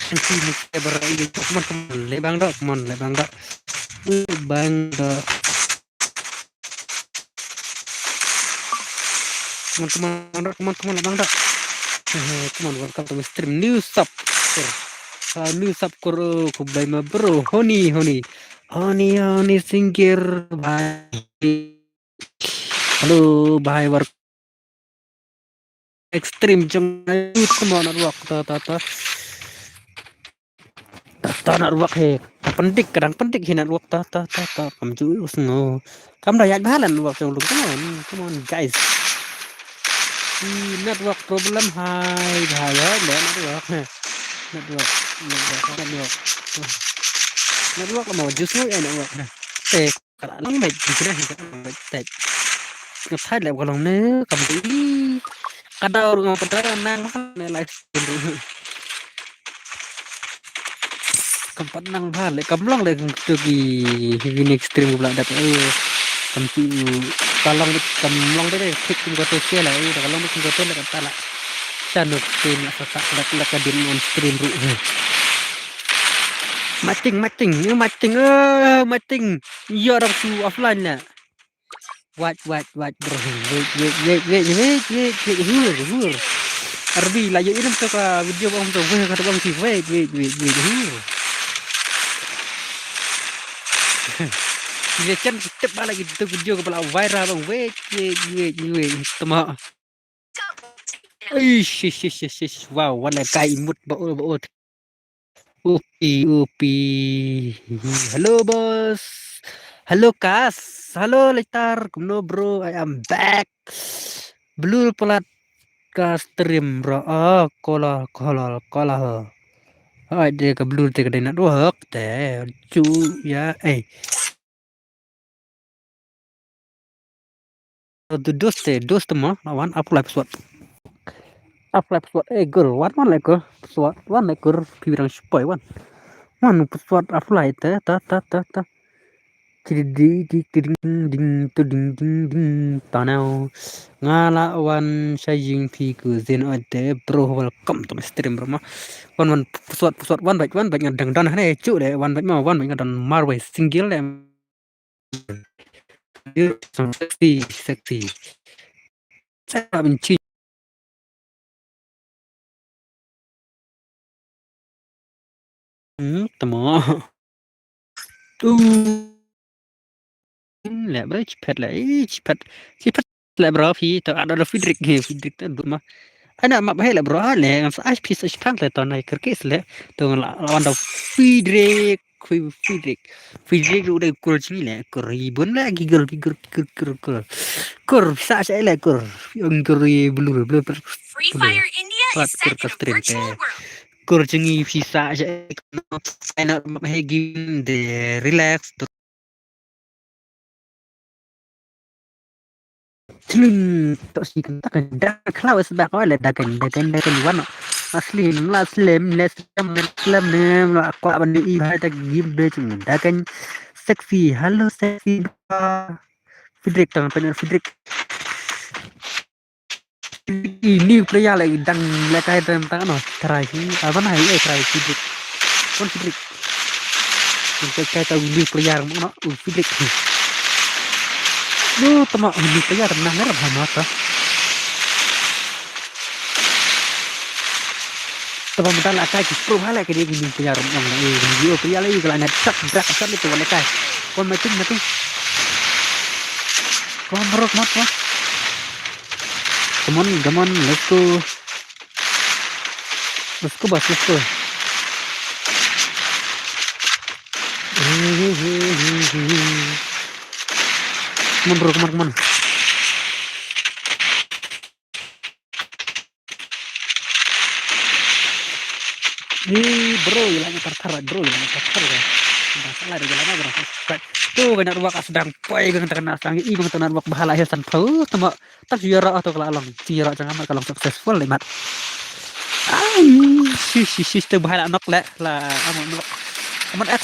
Nanti mesti berai teman-teman lebang dok. Teman-teman lebang dok. Come on, welcome to my stream. New sub. New sub koro kubay ma bro. Honey singkir bhai. Halo bhai work extreme jong come on work ta nak ruak he pendik kadang pendik hinan ruak ta kam ju usno kam dayak halan ruak jong come on guys network problem hai bahaya network network mau justru network kalau lang baik di sini baik ngetai lah kalau ne kam ini kada orang pada nang live kampat nang hal kamlong le tugi ini ekstrim pula dapat kamtu kamlong deh tik kum kata sia lah kalong kum kata lah kata lah sanuk tinasa lak kadin on stream ru mating ya orang tu offline lah what bro wait hur arbi lah yuk ini tu ka video bang tu kata bang si wait hur dia kan tep lagi tu video kepala viral bang wait tama ish wow wala kai imut baul upi halo bos halo kas halo Litar kumno bro I am back blue pelat ka stream bro kola dia ke blue te ke nak doak te cu ya tu doste mah lawan apa episode girl one like girl episode one like girl pirang spoy one episode apa te ta ding tanau ngala wan saying pi ku zen ade bro welcome to my stream bro ma one episode one baik ngadang dan hane cu le one baik ngadang marway single le sexy saya benci temo lẹ bro chipet lẹ bro phi to ada Fidrik tu mah ana ma bahela bro le as piece of punk le to nai kerkes le to lawan da Fidrik udah kur sini le ribun lagi girl kur sa saya le kur yang blur Free Fire India is set in a virtual world. kur cengi sisa saya nak game de relax Slim tak sih kita kan dah kalau sebab kau ada dagan wan asli Islam nem aku akan di ada game deh cuma dagan seksi halo seksi Fidrik tangan penyer Fidrik ini pria lagi dan lekai dalam tangan try apa nah try Fidrik kon Fidrik kita tahu ini pria mana Fidrik tama hindi kaya renang merah mata. Tama mental akai pro hala ke dia gini kaya renang video kaya lagi kalau nak sak berak sak itu boleh kai. Kon mati. Kon merok mat wah. Come on, let's go bos, let's go. Come on. Bro, lagi tertarik bro, masalah di jalan bro. Tuh banyak ruak sedang poy gang terkena sangi ibang tenan ruak bahala hiasan pau tama tak siara atau kelalong siara jangan kalau successful lemat. Si tu bahala nok lah aman X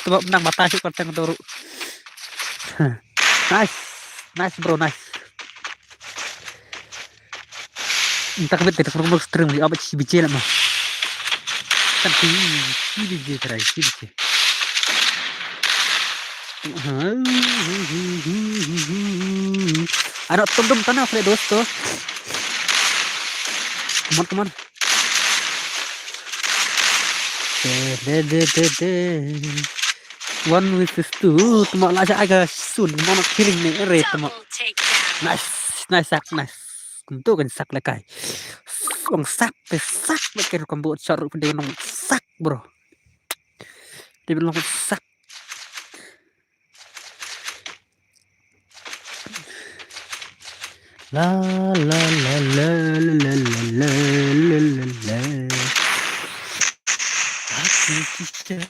sebab menang mata syuk kanteng turu. Nice bro, nice. Entah kabit kita perlu stream di abad si biji lah mah. Tapi si biji terai si biji. Ada tundum tanah Fred dosto. Come on. One with this two. Tama lah siya agak sun. Mana kiring nih ere tama. Double takedown. Nice sak nice. Kuntu kan sak lekai. Ang sak lekai kambu char dia nong sak bro. Dia bilang sak. La la la la la la la la la la. Aku kita.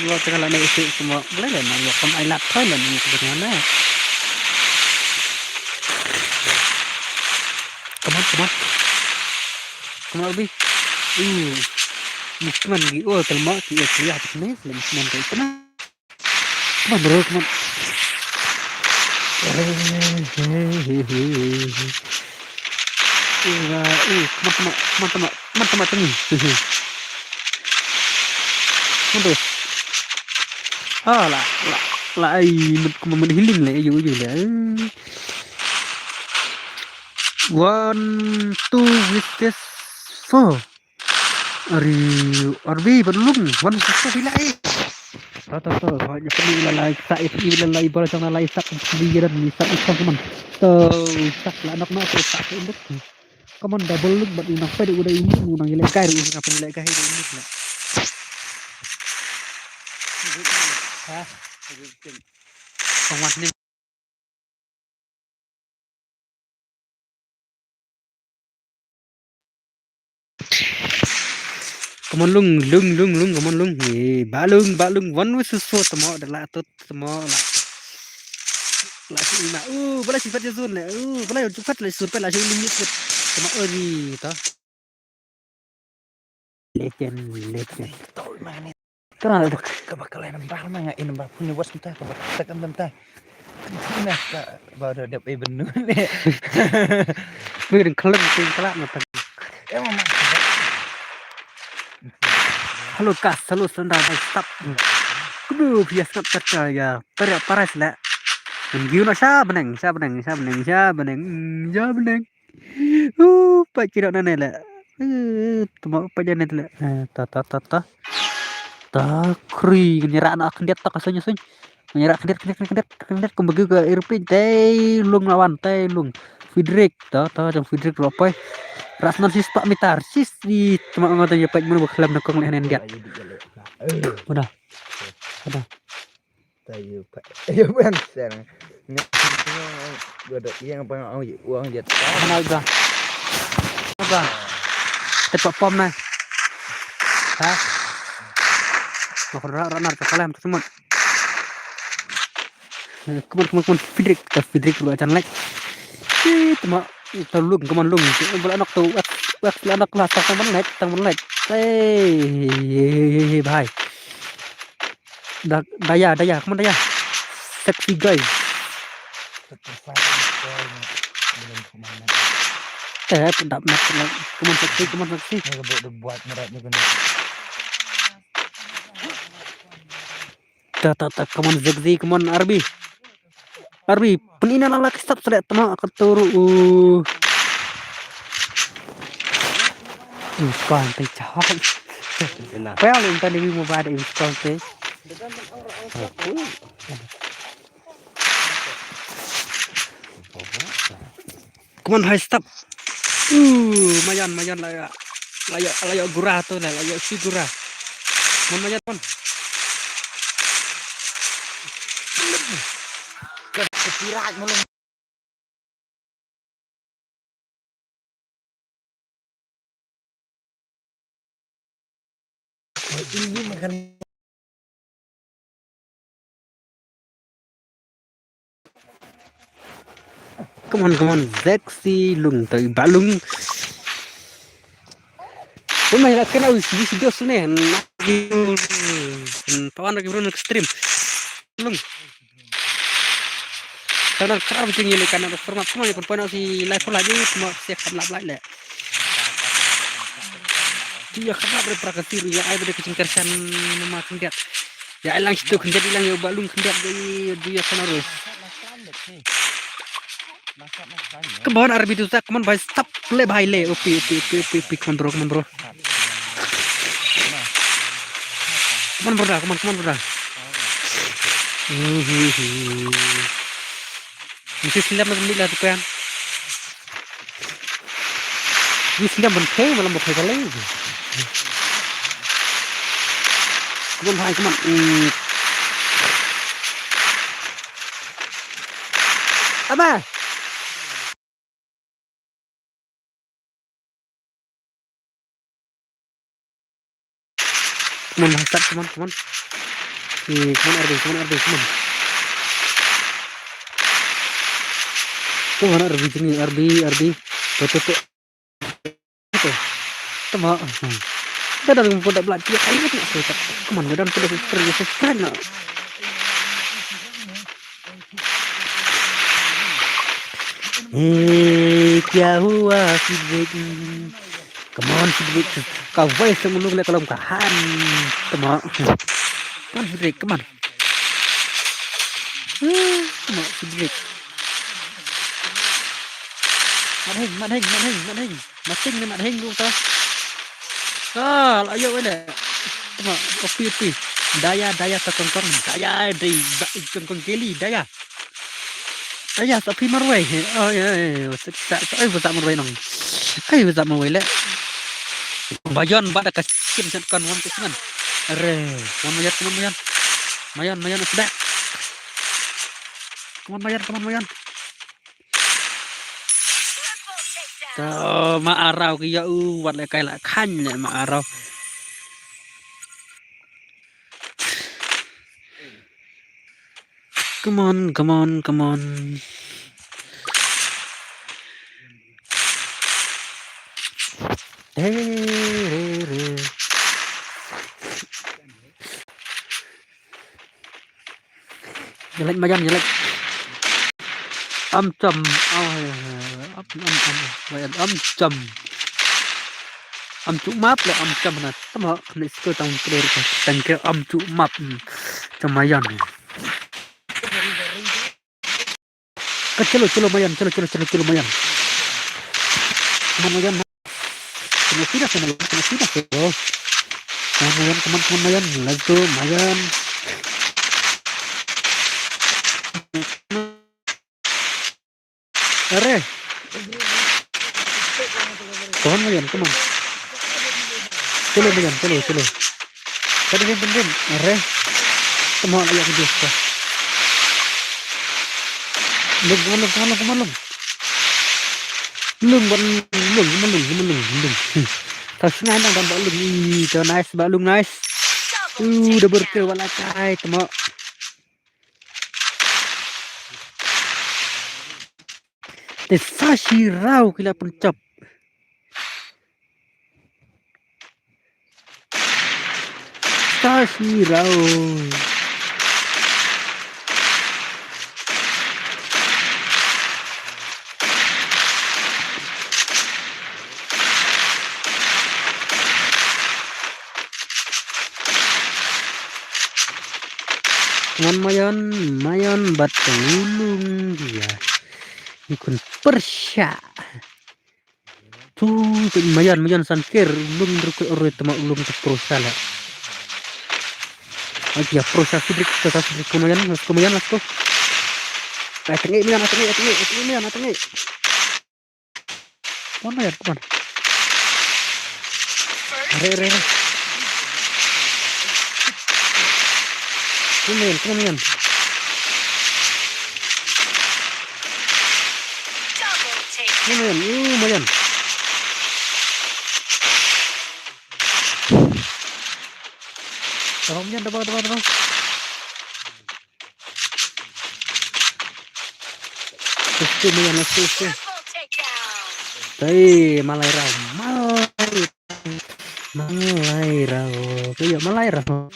Lo tengah lana isi semua boleh lah nak lo kam ailat thôi là mình bagaimana? Come on lebih. Mukman gitu oh kelma dia kuliah di sini belum mukman kayak mana? Come on bro, come on. Teman tengah. Terus. Lại mình healing lại dụ là 1 2 with this 4 RB belum 1 2 lại tahu kalau perlu lalai sai lalai bola trong lalai sak dia dan sak isang teman sak lah anak nak sak induk come on double look but enough pada udah ini nang ilai kai apa ilai kai ini lah Pengwas ni Come on lung come on lung balung one with so tamo adalah tu tamo lah si ina bala sifat jazun le bala cepat le surpe lah si limit tamo ori ta legend tol mana Kenapa tu? Kebakalan nambah mah nggak nambah punya bos kita kebakalan bentar. Nah, baru ada benar ni. Mungkin kelem ting kelak mata. Emang mah. Halo kas, halo sendal stop. Kudu bias kat cerita ya. Paras lah. Gimana beneng. Pak kira nana lah. Tuma pajan itu lah. Ta. Takri nyerak anak kendet tak kasanya sun. Nyerak kendet kembali ke airplane teh lung lawan teh lung. Fidrik ta jang Fidrik ropai. Rasnan sis Pak Mitar sis di cuma ngata ya Pak mun baklam nak ngoleh nengat. Udah. Tayu Pak. Ayo bang sekarang. Gua ada yang apa uang dia. Mana udah. Apa? Tepat pom nah. Hah? Ranar kalah semua. Kemudian Fidrik lu acan like. Cuma terlung keman lung. Bola anak tu wax anak lah tang like. Bye. Daya, keman daya. Sexy guy. Pendap nak keman seksi. Buat meratnya guna. Come on Zegzi, come on Arbi, penina lala stop selek tama keturu. Kan tay chahal. Well, in tadi mau pada install teh. Come on high stop. Mayan layak gurah tu lah, layak si gurah. Mayan pun. Kepirat mulung. Ini makan. Come on, sexy lung tay balung. Pemai nak kena video sini. Pawan lagi beron ekstrim. Lung. Karena kerap tinggi le karena format semua ni perempuan si live lagi semua siap lap lagi le. dia kenapa berprakatiru ya ai bade kucing kersan memakan dia ya ilang situ kendat ilang ya balung kendat dia kenarus kebon arbi tu tak kemon bahas stop le bahai le opi kemon bro kemon bro dah kemon bro dah mesti silap nak beli lah tu kan ni silap menteh malam menteh kali kemon bahai kemon apa kemon hasap kemon kemon arbi kemon arbi jenis arbi betul tama kita dah pun dah belajar air tu kemon dan sudah pergi sekarang nak क्या हुआ Siddiq come on Siddiq kau voice semulung le kalau kahan come on Siddiq come on Siddiq Mating ni madheng luôn ta ayo wala come on opi daya takongkong daya di kongkong keli daya tapi marwai ai vừa dặm marwai nong ai vừa dặm marwai le bayon bada kaskin kan wan kisman are mayan sudah mayan maarau kia wat le kai la khan le maarau come on jelek mayan jelek chầm chủ map là chầm là tấm họ này cơ tông cái thành cái chủ map trong mayan chalo mayan chalo mayan mayan kena tidak mayan teman mayan let's go mayan are kon mayan come on chalo mayan chalo tadi ben are teman ayah kita lưng thật ngay đang đảm bảo lưng cho nice bảo lưng nice double kill wala kai temo te sashi rau kila pencap sashi rau mayan batulung dia ikut persya tuh mayan sankir ulung berku ore tema ulung ke prosala aja proses sidrik kemudian las ko tengi mana ya kapan are Kumayan. Mayan. Dalam. Susu. Malai rau. Kayak malai rau.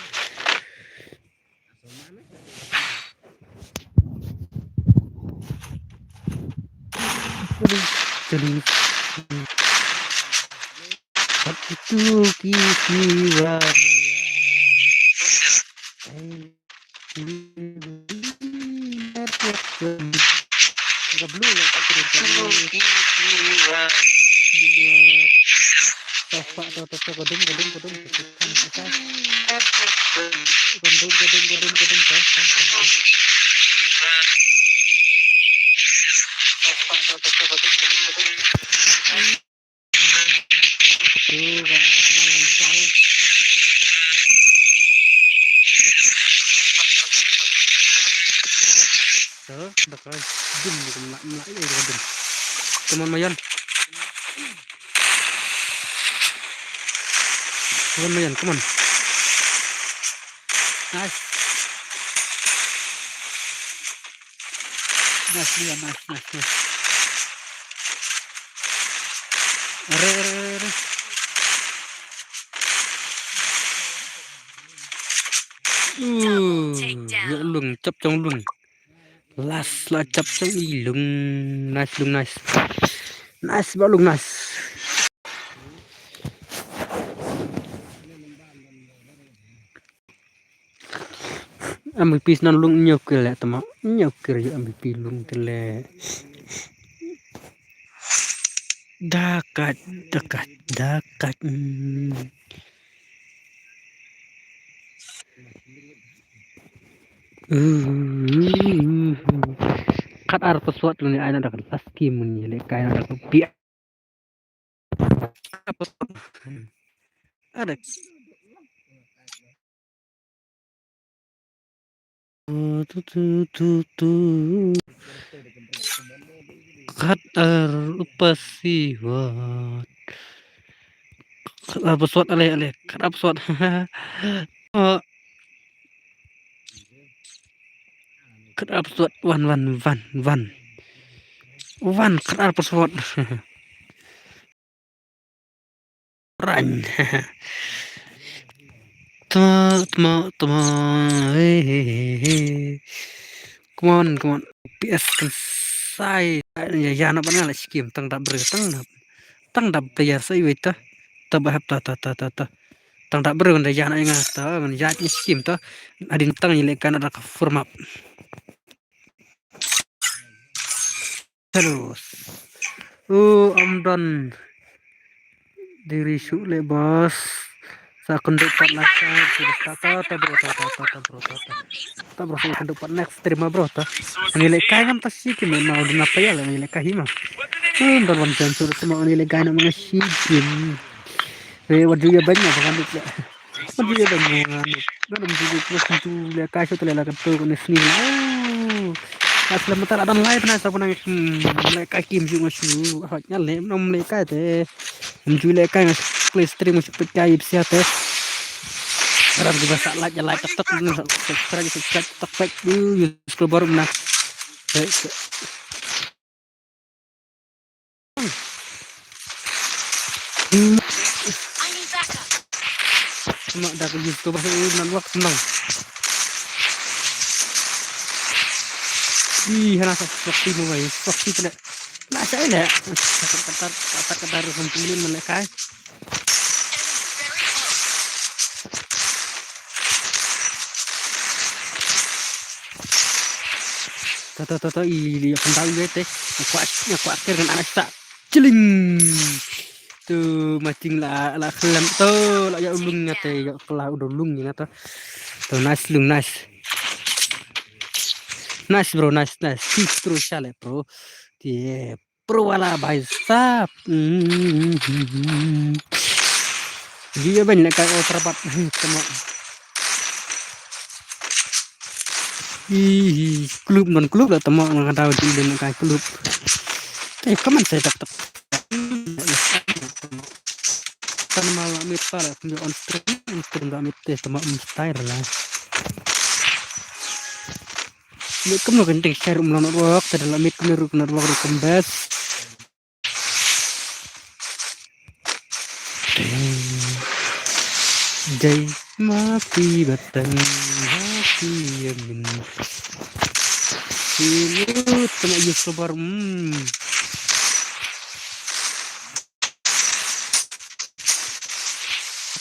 Jadi Itu kiwa Gablu lah tak kira sofa atau gedung bakal dum melak dum teman mayan come on nice Are. Ya lung chấp trong lung last là chấp trong y lung nice bao lung nice MVP nan lung nhiều cười lẹ tama nhiều cười MVP lung tele dakat kat ar pesawat ni ana dak last game ni le kai dak pi ada tu kat ar pesawat pesawat ale kat ar pesawat kat ar pesawat one kat ar pesawat run tama come on PS kan sai ya na bana la skim tang da ber tang da player sai weta ta bahap ta tang da ber da ya na nga ta ngan ya ni skim ta adin tang ni le kan ada forma terus I'm done diri su le bos sa kunduk pat nasa ta bro sa kunduk pat next terima bro ta nilai kai ngam ta si kim mau dina pa ya nilai kai ma don wan jan sur semua nilai kai na mga si kim wadu ya banyak kan dia wadu ya banyak dan juga terus tu le kai su tele la kan tu kan sini aslam mata adan live na sa punang le kai kim ju ngasu haknya le nom le kai te ju le kai play stream masuk pecah ipsi ate orang juga sak like tek subscribe tek scroll baru nah cuma dah ke YouTube nan waktu senang hana seperti mau guys seperti tidak nah saya dah kata kumpulin mereka Tata iya pentau gitu kuat kan anak tak celing tuh macing lah kelam tuh lah ya ulung ngate ya kelah udah ulung ngata tuh nice bro nice terus sale bro dia pro wala bhai sab dia banyak kayak terpat sama klub non klub lah teman nggak tahu di dalam kayak klub kaman saya tetap kan malah mita lah punya on stream nggak mita sama style lah ini kamu genting share melalui work dalam mit menurut kembas jai mati batang hati yamin silut kena youtuber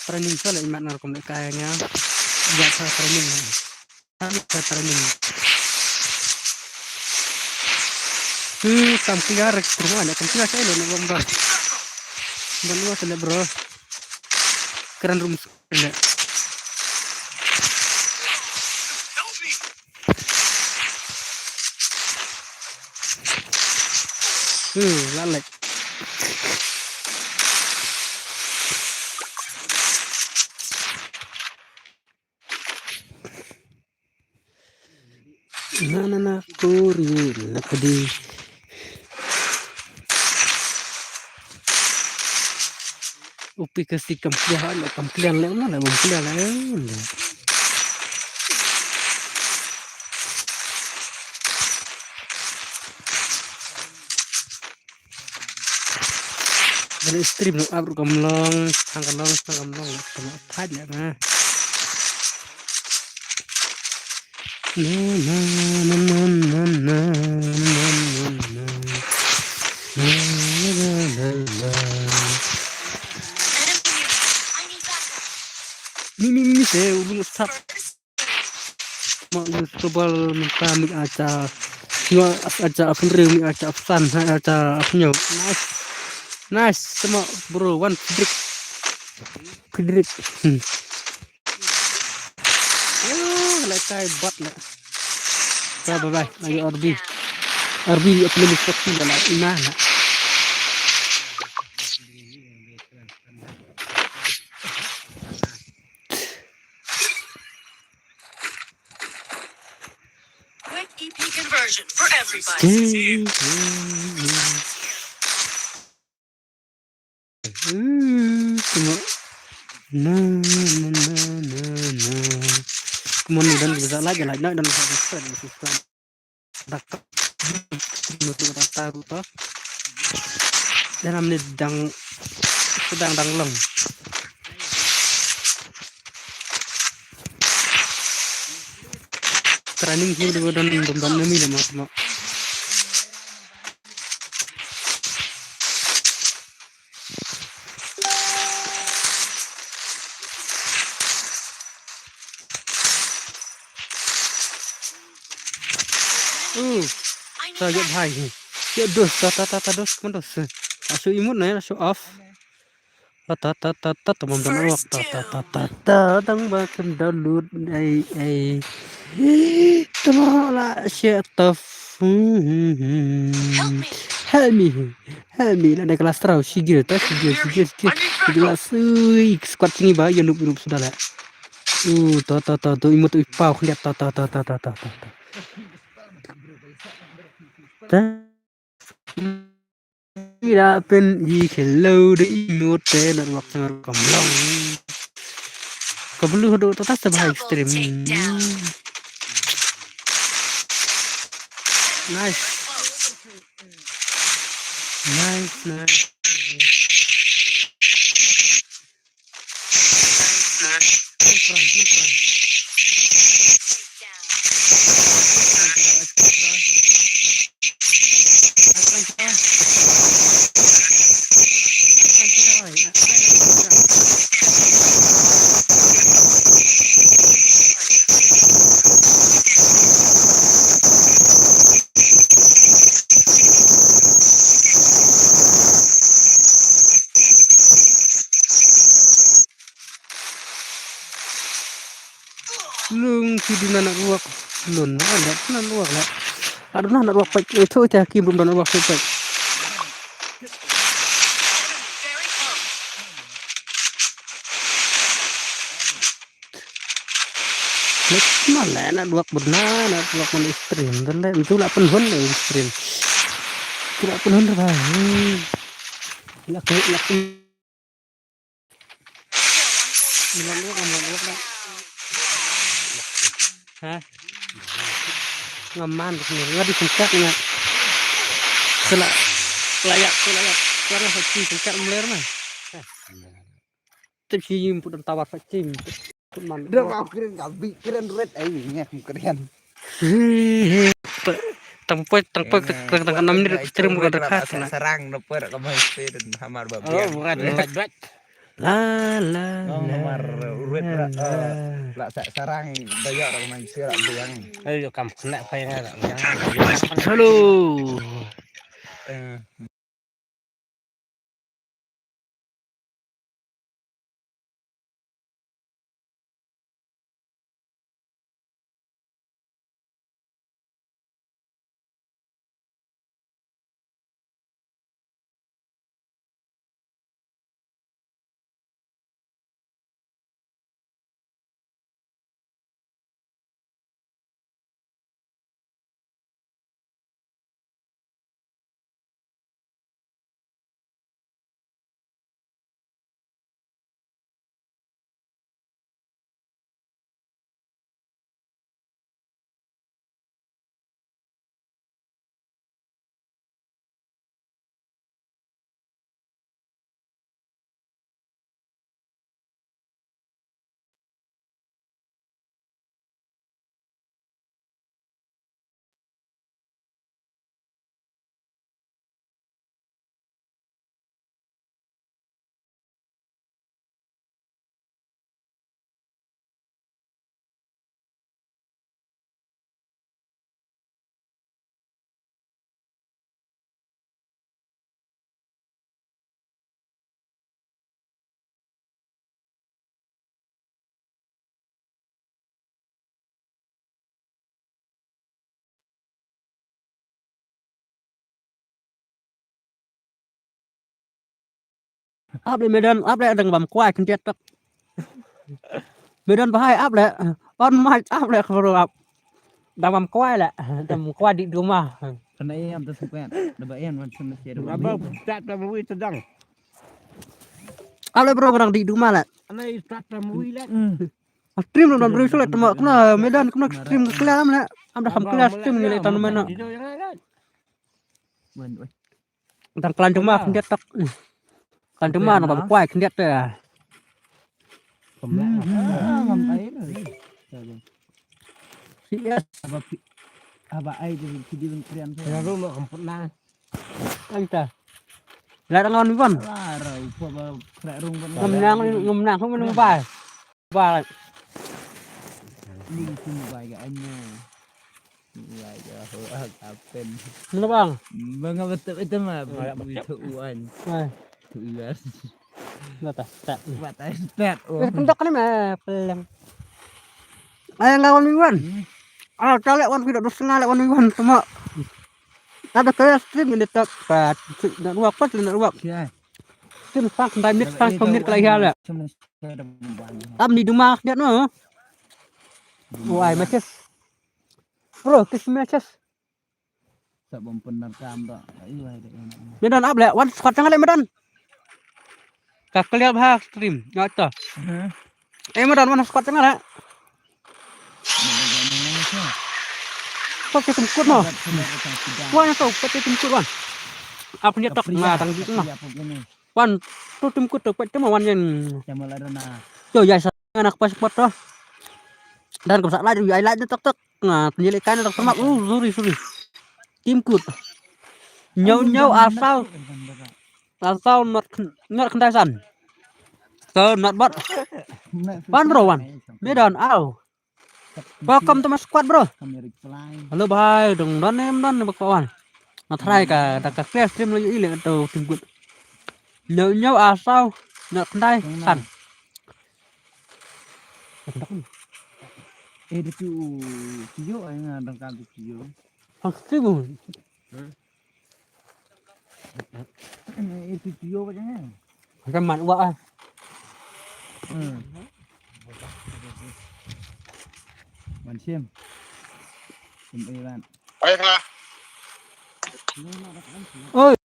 training soalnya imat narkom kayaknya biasa training kami training kampiar rumah ada kampiar saya loh nggak bro dan luas ada bro keren room ada lalek na kurir nakadi upi kasi kampihan lang na kampihan lang dari stream no abru kamlong tangkamlong sama tanya na Mimi saya udah start mau coba minta mik aja siwa aja apa mi aja pesan aja apanya nice sama bro one kidrik lekai bot lah bye bye lagi RB upload seksi dalam imah Quick EP conversion for everybody. Kemudian dan bisa lagi dan bisa dapat untuk taruh toh dalam sedang danglong training sih dan nemi sama saya bahai ya dos tata dos mendos asu imut na asu off tata teman-teman waktu tata tang bakan download ai teman share tof help me ada kelas terus sigil jelas squad sini bah yang nup sudah lah tata imut ipau lihat tata tidak pen hello de imut dan waktu kamlong kabelu do tata sebah ekstrem nice lung di mana ruak lun ada mana ruak lah aduh nak ruak pek itu cah kim belum ruak pek malah nak ruak benar nak ruak mana stream dan lah itu lah penhun lah stream tidak penhun lah laki hah ngaman nggak disingkatnya layak karena fakti singkat meler mah tapi input dan tawar fakti Udah mau keren red aja keren. Tempat tengah 6 menit stream udah dekat serang dapat kamu dan hamar babi. Oh bukan La la Ngong la nomor urut la. lak sarang dayak rak main sia rak biang. Ayo kam kena payah lah. Halo. Eh Áp lên Medan, áp lại đừng bầm quay kinh tiết đó. Medan bahaya áp lại. On mic áp lại kalau áp. Đừng bầm quay lại, đừng quay đi đúng mà. kena am tu sukan. Dapat yan man sun sia dapat. Abang start movie sedang. Áp lại bro barang di rumah lại. Anai start movie lah. Stream dong beri sulit temak kena Medan kena stream kelam lah. Am dah ham kelas stream ni tan mana. Video yang lain. Man oi. Tang kelan cuma kinh tiết tak. Kelan cuma nó bầm quay kinh tiết tu à. Ngam air. Yes. Aba ai tu video krian tu. Yang rumah kampung lah. Anh ta. Lại đang ngon vân. Lah rau pa ba krak rung ban. Ngầm nàng không có bài. Và Ni sini bai ga anya. Bai ga ho apen. nó bang. Bang betul itu mah tu uan. Này, Tu uas. là ta. Ta. Buat ai start oh. Pentok ni mah pelem. Ay ngawan mingguan. Ah, kali wan tidak setengah lek wan mingguan cuma. Ada kaya stream ini tak pat. Nak ruak pas nak ruak. Sia. Stream sang 5 menit sang 10 menit kelai hal. Cuma saya dah buat. Am di rumah dia no. Wah, matches. Bro, kiss matches. Tak benar kam tak. Iya ada enak. Medan up lek wan squad sangat lek Medan. Kak kelihatan bah stream. Nyata. Medan wan squad sangat lek. Kok ketemput no. Wan tu ketemput wan. Apa ni tak ngah tang gitu nah. Wan tu temput tu pet cuma wan yang Jamal ada na. yo ya anak pas pot tu. Dan kalau salah juga highlight tek tek. Nah, penyelidikan tak semak. Suri. Tim kut. Nyau asal not kendasan. So not bot. Wan bro wan. Medan au. Welcome to my squad bro. Halo bye, dong don em don bak kawan. Nah try ka dak ka stream lagi ile atau tim kut. Nyau asal not kendasan. Dia tu cio ai ngadang kan tu cio. Stream. Itu cio macam ni. Remat wa. Man sim. Sim Iran. Baiklah. Oi.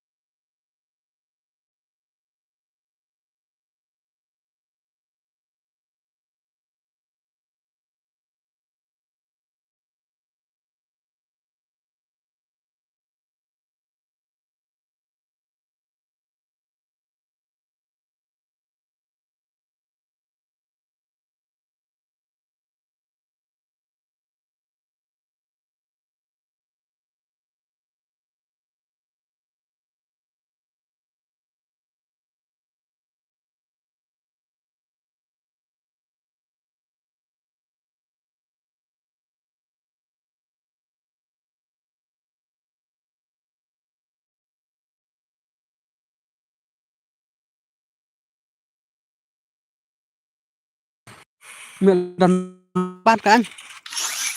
dan empat kan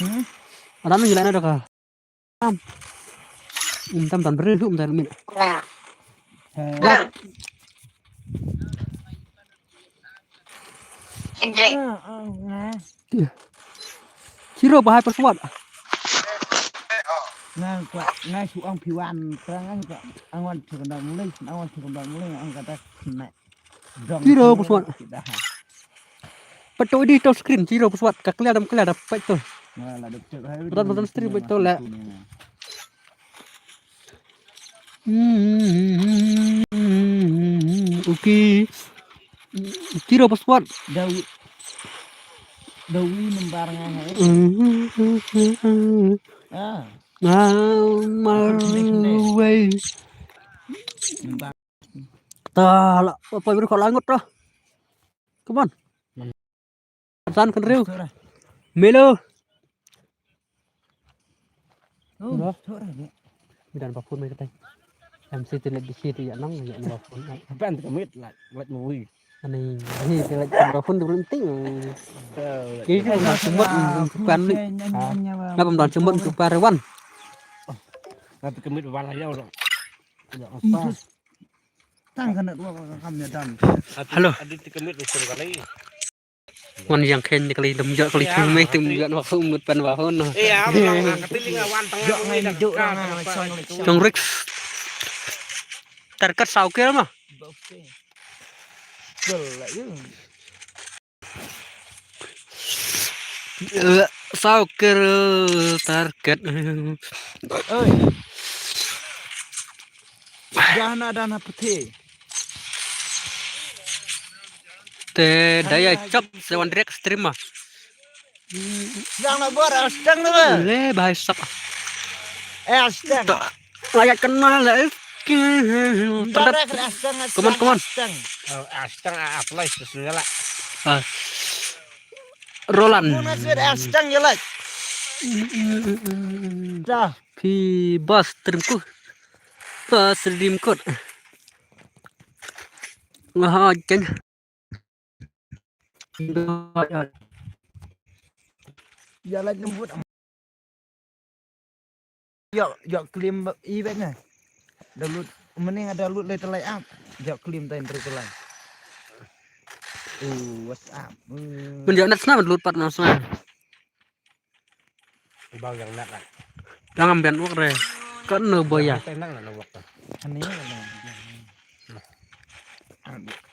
Hmm? orang như lại nó được à tâm toàn beri dum tan min Ha. Enjoy. siro bahai perswat Ngang quạ ngay chú ông phiêu ăn ngang quạ ăn ngon chỉ còn đồng linh ăn ngon chỉ còn đồng linh ăn cả ta này rong siro perswat patoi di to screen siro perswat kakliat apa itu là được trực hay nonton stream itu lah oke siro perswat đâu đâu đi mình bar ngang hay à way mình bar ta lah apa baru kalau langut dah come on san kan riu melo oh thôi rồi dan bapun mai katay MC tilet di situ ya nang ya bapun apa yang kemit lah buat movie ani tilet bapun tu penting itu nak cumut bukan ni nak pemdan cumut tu parawan tapi kemit balai jauh dong apa tang kan dua kamnya dan halo adik kemit usul kali wan yang khen kali demjak kali cumai tu mujak bapun mut pan bapun iya bilang kepiting awan tengah ngay juk Jong Rex terkat sauke mah sauke target ơi dana putih te daya cap sewan direct stream mah sedang nak buat sedang nak le bahai sak sedang layak kenal lah Bentar Keman. Astang apply segala. Roland. Mana sih astang ya lah. Dah. Pi bas streamku. Bas streamku. Ngahajan. Jalan jemput. Yuk klaim eventnya. Dalut mending ada lut letter up. Yuk klaim tain terkelai. WhatsApp. Menjak nak senang lut pat nasna. Bao yang nak lah. Jangan bian wak re. Kan no boya. Tenang lah wak. Ini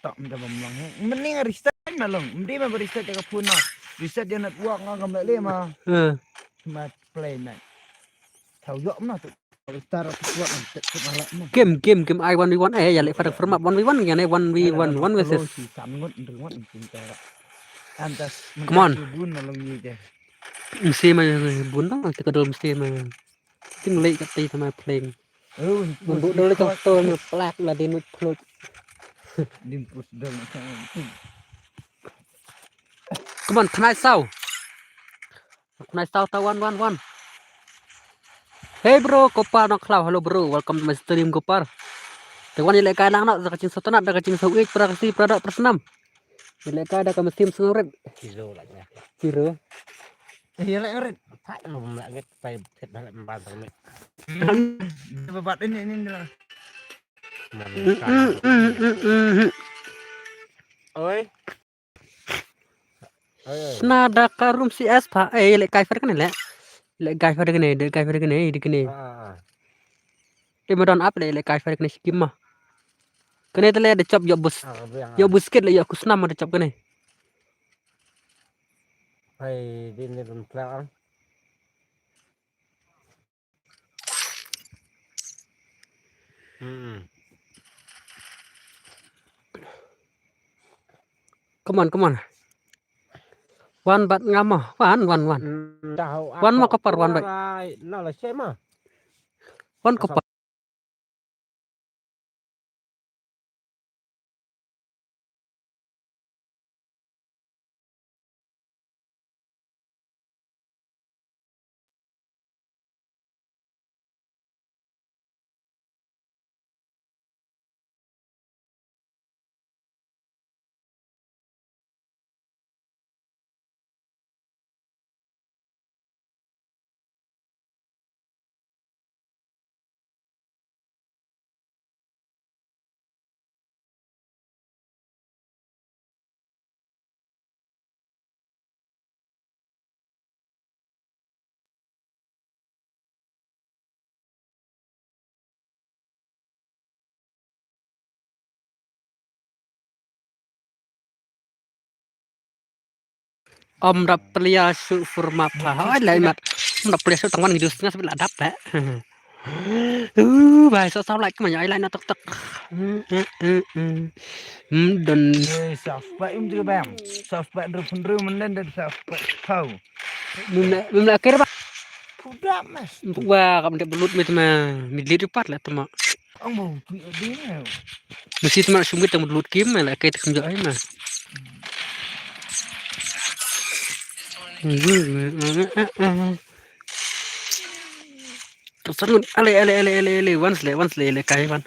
tak minta memang. Mending reset malam. Mending mah reset dekat phone mah. Reset dia nak buat ngam balik mah. Cuma play nak. Tahu yok mah tu. Taruh buat nanti malam mah. Game I 1v1 ya lek pada format 1v1 ya 1v1 1 versus. Sangat dengat cinta. Antas. Come on. Bun malam ni je. Mesti mah bun dong kita dulu mesti mah. Ting lek kati sama playing. Bun dulu contoh mah plak lah di nut plug. Dimpus dong macam. Come on, can I saw? One. Hey bro, Kopar nak cloud. Hello bro, welcome to my stream Kopar. Tewan ilek kai lang nak kacing sotanat dak kacing sawik praksi produk persenam. Ilek kai dak mesim sengurit. Kilo lah ya. Kira. Iya lah eret. Tak belum lagi saya set balik membantu ni. Bapak ini lah. Oi. Nada karum CS pak. Ilek kai fer kan ilek. Ilek kai fer kan di kene. Dia modon up ilek kai fer kan skim mah. Kene tele ada chop yo bus ket le yo kusnam ada chop kene. Hai di ni dun plan. Come on. Wan bat ngama. Wan. Wan mau Kopar wan bat. Nah lah siapa? Wan Kopar. Om đập lia sự phur map phá hỏi lại mặt om đập lia sự tăng văn gitu setengah sebelah đập đấy bài sao sao lại cái mà nhảy lại nó tắc tắc dan Suspect juga bang. Suspect rum menden dan suspect kau. belum lah kira pak Udah mas. wah kamu dia belut itu mah midlit cepat lah teman Ông bù chuyện đi nào. mesti teman sumber teman belut kim lah kayak kerja aja mah terus ale once le kai van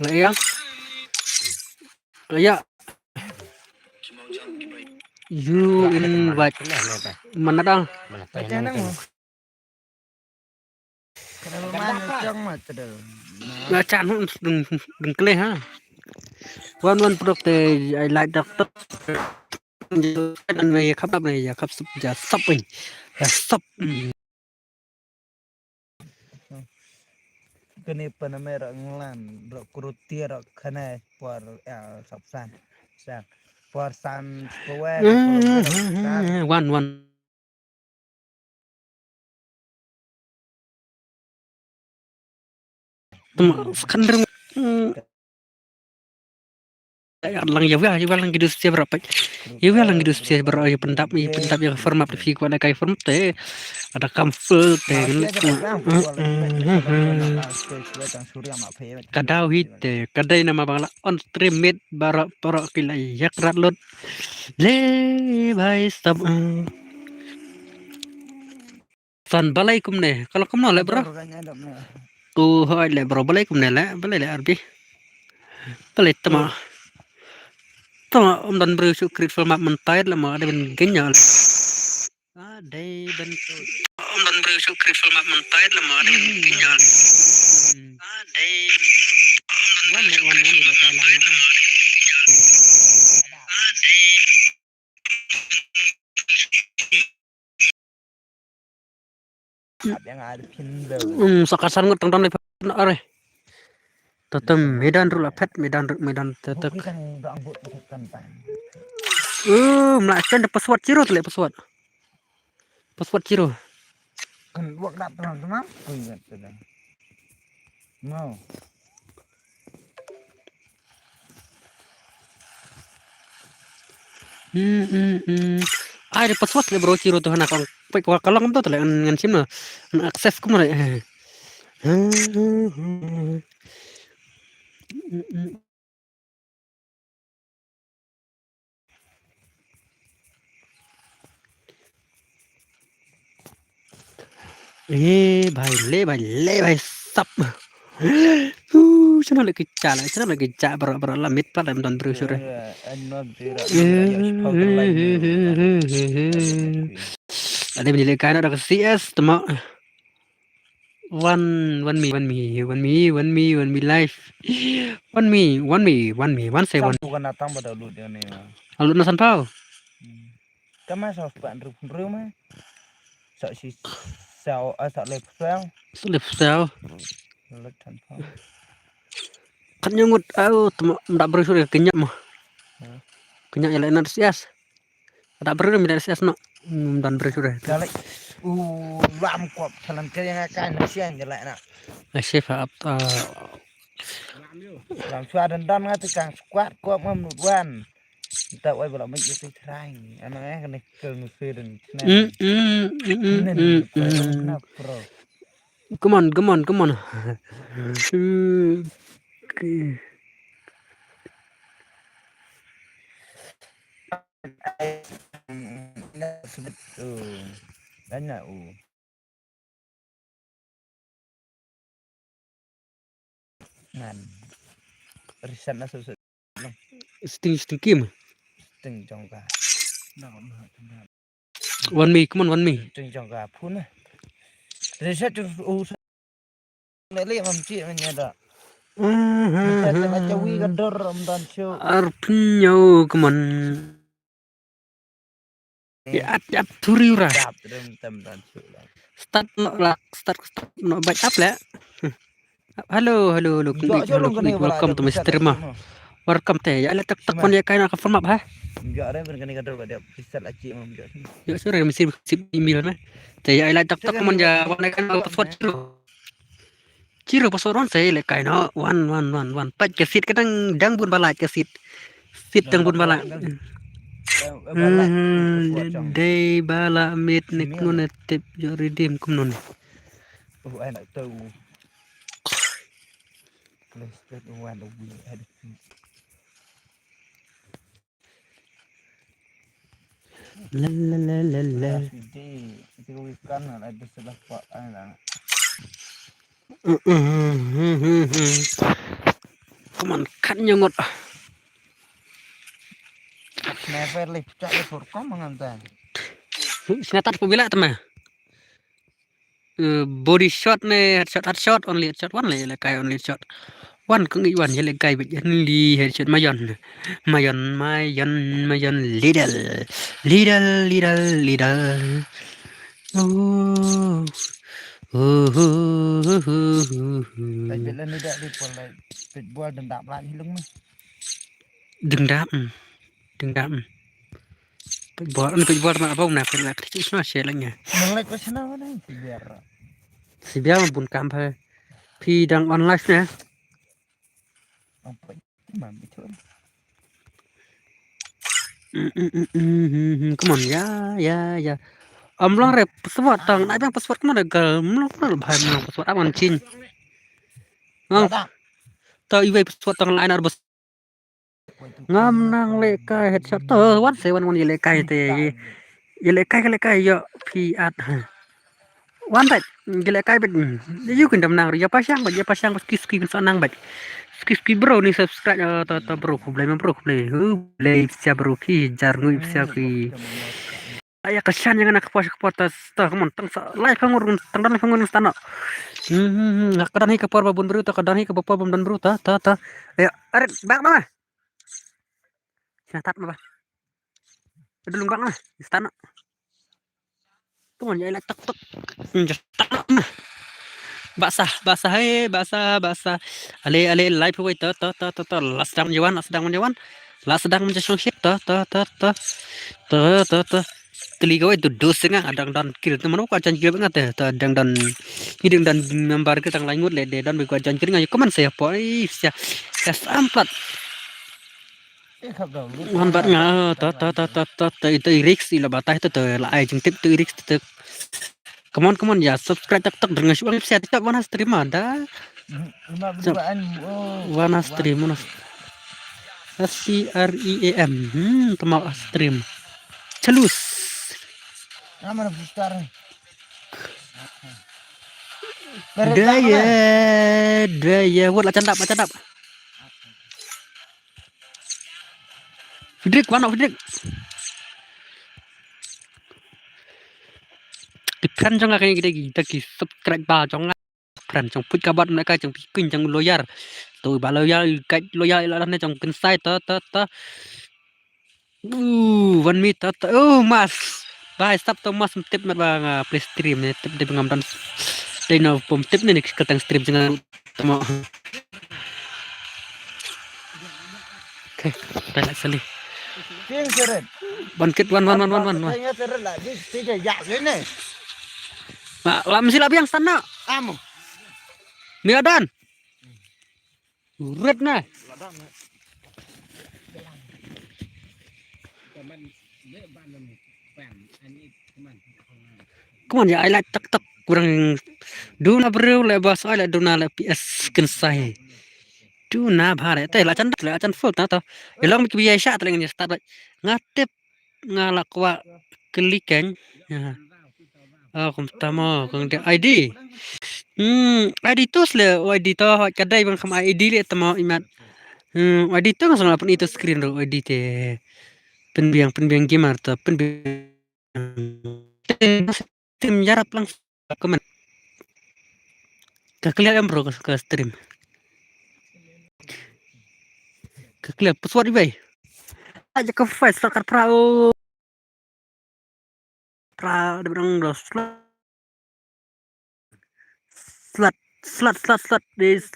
Iya. Iya. You invite mana dong? Baca nang mo. Kenapa mana cang mah cedel. Ngaca đừng kle ha. One product I like doctor. Anh về khắp đập này khắp sập giờ sập mình. Sập. Kenapa nama ranglan kurutir kena por sabsan sang por san kowe One sekarang lang ya lang gitu sih berapa ya lang gitu sih berapa ya pendap yang format TV ku ada kayak format teh ada kamfel teh kadau hit teh kadai nama bangla on stream mid barak kila yak ratlot le bhai sab san balai kum ne kalau kum nolak bro tuh hai le bro balai kum ne la balai le arbi balai tama om dan beri syukur format mentai lah mau ada ben kenyal ada ben om dan beri syukur format mentai lah mau ada ben kenyal ada one yang ada pindah. Sakasan ngut tong lepas are. Tetem medan rula pet medan tetek. Melakukan ada pesawat ciro tuh pesawat. Pesawat ciro. Kan buat tak teman-teman. Ingat sedang. Mau. Ada pesawat le bro ciro tuh anak kalau kamu tahu tuh ngan sim na akses kumare. ले भाई sap sana lagi kecak ber lamit pala dan berusur ada menilai kan ada ke CS temak one me life one seven bukan datang pada lu dia ni. alun nasan pau Kama sa pan rumah. Sa si sao sa lep sang. slip sao Lep tan pau. kan nyungut temak ndak berusur kenyak mah kenyak ya lain CS ada berusur mi CS no dan berusur Galak lam kop salam ke yang akan sian je nak. chef up Lam suar dan ngati kang squat kop membuan. Tak wai belum mesti try. Anak kena ke dan pro. come on Banyak Ngan riset na susut sting kim ting trong ka. one me come on one me Ting trong ka phun na. Riset tu le mam chi men ada. Riset macam wi gador am dan show. arpinyo come on Ya at turi ura. Dap tem dan sulah. Start no back up lah. Halo kung Enggak halo colong kung kena bala welcome ada to my pusat stream. lagi mah. Welcome teh. Ya ala tak Cuma. kon ya kain ka form up ha. Enggak ada yang kena kadar ada pusat lagi mah enggak. Ya sure mesti email mah. Teh ya ala tak kon ya wana kan password Ciro password saya le kain no 1111. Pat ke sit kadang dang bun bala ke sit. Sit dang bun bala. Bala password cong. Day bala mit nek nun tip yo redeem kum nun. Oh enak tahu. Lestet wan ubi ada. La. Itu ikan ada sebelah pak anak. Come on, kan nyongot. Never lift cak for kom mengantar. Sinatat po bila tama. Body shot ne headshot only headshot one le kai only shot. One kung iwan yele kai bit li headshot mayon little. Oh. Tại vì lần này đã đi qua lại tuyệt vời đừng đạp lại như lúc mà. Đừng đạp. Buat apa na pala kritik semua share lang ya. Nang like ko siya na wala si Biara. Si biar pun kampai. Pi dang online na. Apa man betul. Come on ya. Long rep password tang na bang password mana gal long bhai long password aman chin. Ta iwe password tang lain arbas. Ngam nang le kai headshot to wan se wan le kai te. Ye le kai yo pi at. Wan bat le kai bet. You can dam nang ya pasang ski nang bat. Ski bro ni subscribe ta bro problem play siap bro ki jar ngui siap ki. Ayah kasihan yang anak kepuas tah kamu tang live kangur tang dan kangur stana. Kadang hi kapor babun bru ta kadang hi kapor babun bru ta. Ya, aret bang mah. Sinatat mah. Dulung bang mah stana. Tuan ya lek tek. Stana mah. Basah. Ale live wait ta. Las sedang menjawan. Las sedang menjadi shit ta. Teliga itu dosnya adang dan kiri teman aku ajan kiri banget ya adang dan hidung dan membar kita langut lede dan beku ajan kiri ngayu keman saya poi ya samplat lambat nga ta itu irik ila batah itu la ai jeng tip tu irik tu come on ya subscribe tak dengan syukur saya tidak wana stream ada wana stream SCREAM temal stream celus Nama besar. Daya, buat lah candap. Fidrik, mana Fidrik? Dipran jong kayak kita subscribe ba jong pran jong put kabar mereka jong bikin jong loyal. Tuh ba loyal lah jong kensai ta. 1 meter. Oh mas. Bye stop to mas tip mat bang play stream ni tip di pengamatan di no pom tip ni ketang stream jangan temo. Oke, pelak sekali. Ting seret. Bangkit wan. Saya seret lah di tiga ya sini. Lam sila biang sana. Amo. Niadan. Red na. Come on ya, I like tak kurang duna bro le bas I like duna le PS kensai. Duna bhare te la chan full ta to. Elong mi biya sha tling ni start ngatip ngalakwa kliken. Kum tamo kung de ID. ID tus le ID to kadai bang kam ID le tamo imat. ID to ngasong lapun itu screen ro ID te. Penbiang gamer to penbiang stream jarap langsung komen kelihatan bro ke stream kelihatan password ibai aja ke face sarkar prao Ada berang dos slat this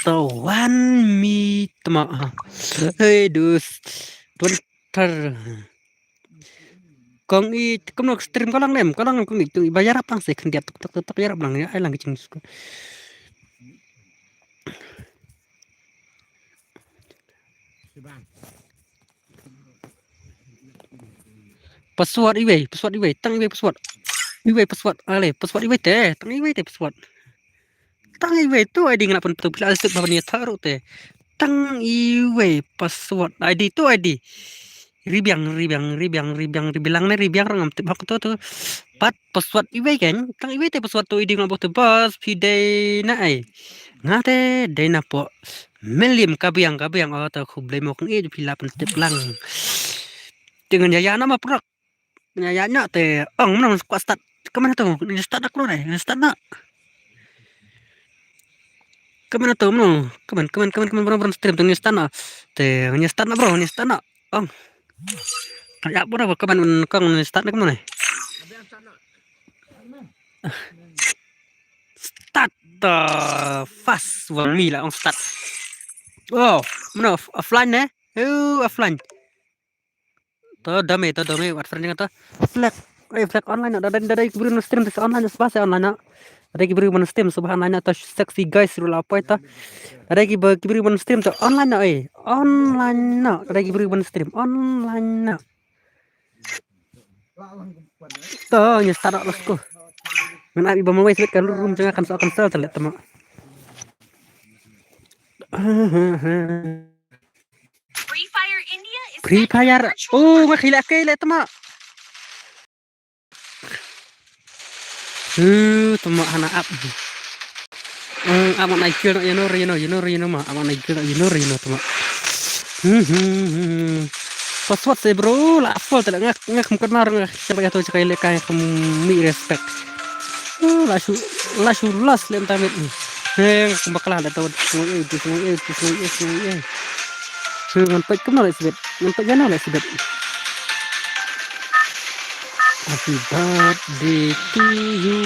tawan mi tama hey dus Twitter kong i kong stream kalang kong itu bayar apa sih kan dia tuk bayar apa ya ai lang kicing password iwe tang iwe password ale password iwe teh tang iwe teh password tang iwe tu ID ngana pun tu bila asik bawa ni taruh teh tang iwe password ID tu ID ribiang ribiang rang am tebak tu pat password iwe kan tang iwe teh password tu ID ngana tu pas pidai na ai ngate dai na po melim kabiang oh tu kublai mo kang i pila pen lang dengan yaya nama prak yayanya teh mana kuat start kemana tuh ini start aku nih start nak kemana tuh kemana stream tuh start nak teh start nak bro start nak kayak apa kemana kang start nak kemana start fast one mi lah start oh mana offline offline tuh dame what friend kata flag online ada keburu stream tuh online sepasa online ada kiberi mana stream subhanallah atau seksi guys rula apa itu ada kiberi mana stream tuh online ada kiberi mana stream online tuh nya start losku mana abi bawa wes kan room jangan kan soal cancel terlihat teman Free Fire oh makilak teman teman anak up aman naik kira you know mah aman naik kira you know teman password saya bro lah full tidak ngak kenar siapa yang tahu cekai lekai kami respect las lem tamit bakal ada tahu semua ngampai kemana sih ngampai jana lah sih happy birthday to you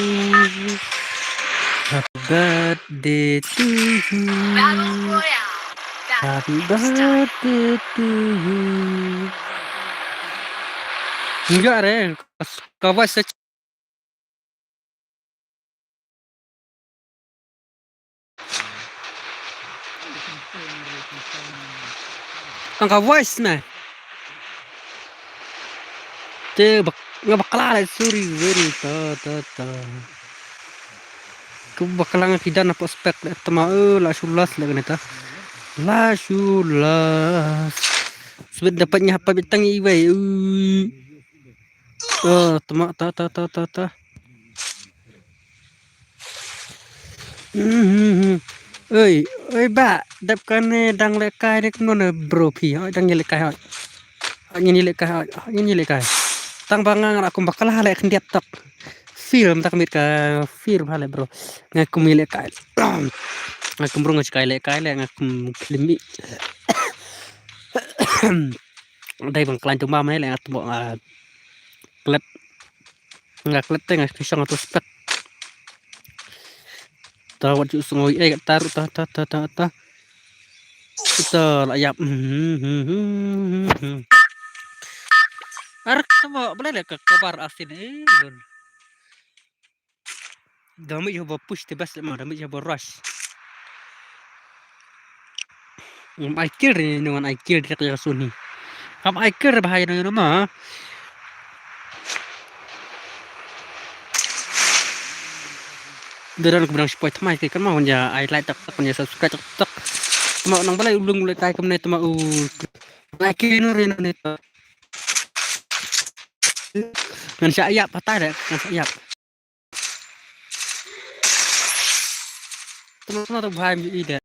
happy birthday to you happy birthday to you enggak re kawas angka voice nah te nggak bakalan sorry very ta ke bakalan tidak apa spek tema la sulas lagi neta la sulas sebab dapatnya apa bintang iwe tema ta ơi ba đập kan đang lệ cai đấy cũng nó bro phi họ đang lệ cai họ nhìn lệ cai tang bangang aku bakal hale kan diap tak film tak mit ka film hale bro ngaku lệ cai ngaku bro ngaku lệ cai le ngaku klimi đây bằng klan cuma mấy lại bộ clip ngak clip teh ngak pisang atau spek tahu tu sungoi taruh ta kita layap arak sama boleh le ke kabar asin lun dami coba push tebas lemah dami coba rush I kill ni dengan I kill dia kerja suni kam I kill bahaya dengan nama dalam keberang sport mai kan mau ya I like tak punya subscribe tak mau nang balai ulung mulai kai kemne tama I kill ni ngan sayap patah dah ngan sayap teman-teman tu bahaya ide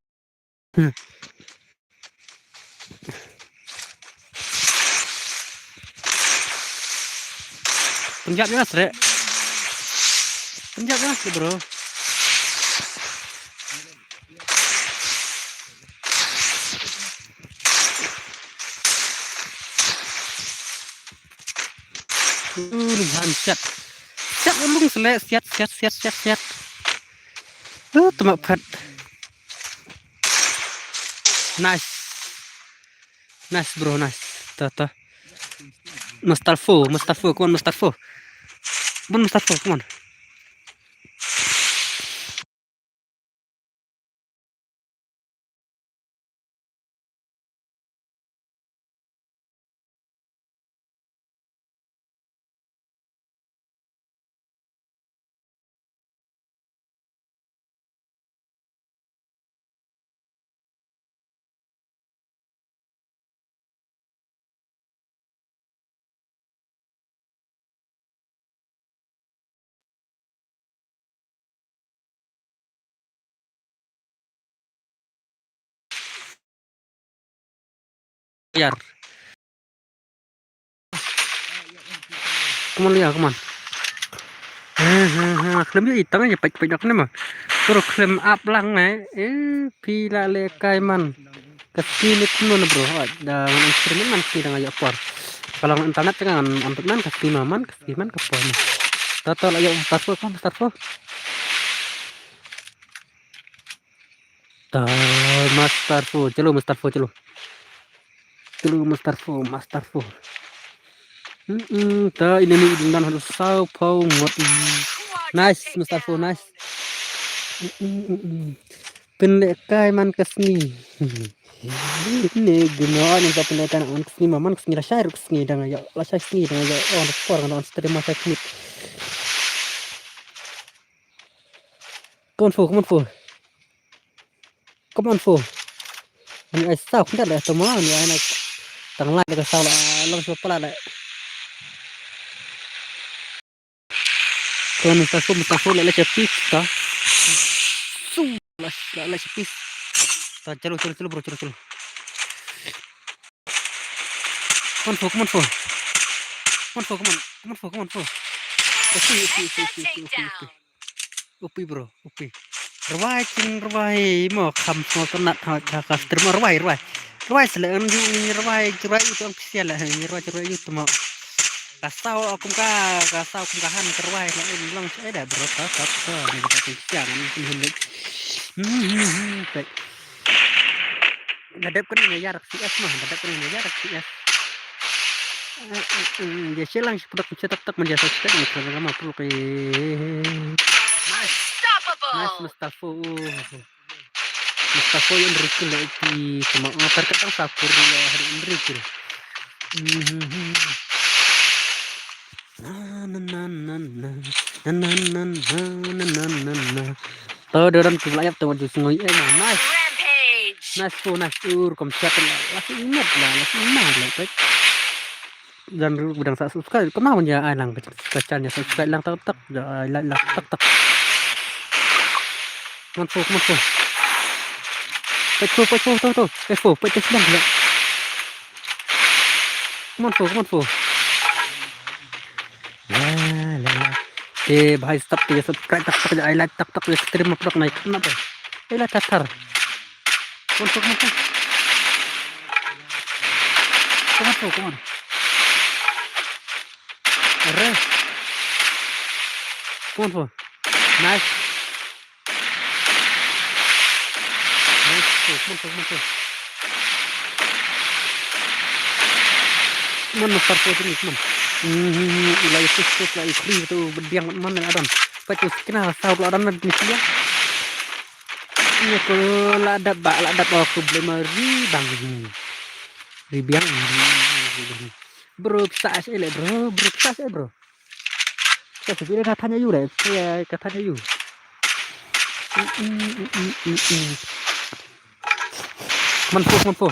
penjapnya srek penjapnya sih bro Handset. Siap lung selek siap. Tuma phat. Nice bro, nice. Ta. Mustafo, come on Mustafo. Come on. Biar. Come on. Klaim yo itang aja pek nama. Terus klaim up lang pila le kaiman. Kesini kuno bro. Dan instrumen man sidang aja por. Kalau internet kan untuk man kesiman ke por. Total ayo Mustafo. Mustafo, chalo Mustafo. Ta ini dengan harus sau pau ngot. Nice Mustafo, nice. Pendekai man kesni. Ini guna ni sa pendekai man kesni man kesni la syair kesni dengan ya la syair kesni dengan ya on sport dengan terima sakit. Come on for. Ani ai sau không được tao mà ni ai này tang lại cái sau là long số pala lại. Còn Mustafo lại cepis ta. Lah cepis. Ta chalo bro. Come on for. Upi bro. Rawai mo kham so tonat ha customer rawai seleun yu rawai cerai itu official lah rawai itu mo kasau akum kahan rawai lah lang saya dah bro ta ni kita jangan hindik ngadep kan jarak CS mah dia silang produk cetak menjadi sukses ni kalau mau perlu ke Nice Mustafo yang berikut lagi cuma terkadang sakur ya hari ini berikut. Tahu dalam jumlah ayat tuh sungguh nice kom siap langsung ingat baik. Dan udang tak subscribe kenapa ya alang kecilnya subscribe lang tak Manfo. Pecho. Pecho sedang gila. Manfo. La. भाई stop ya subscribe tak I like tak ya stream upload naik kenapa? Lah tatar. Manfo. Come on. Arre. Manfo. Nice. Manfo. Mana partai ini teman? Ilai sus lai free tu berdiam mana adam. Patu kenal tahu adam di sini. Ini kalau ladat aku belum ribang. Bro kita bro. Kita sebenarnya katanya you deh. Ya katanya you. Manfo.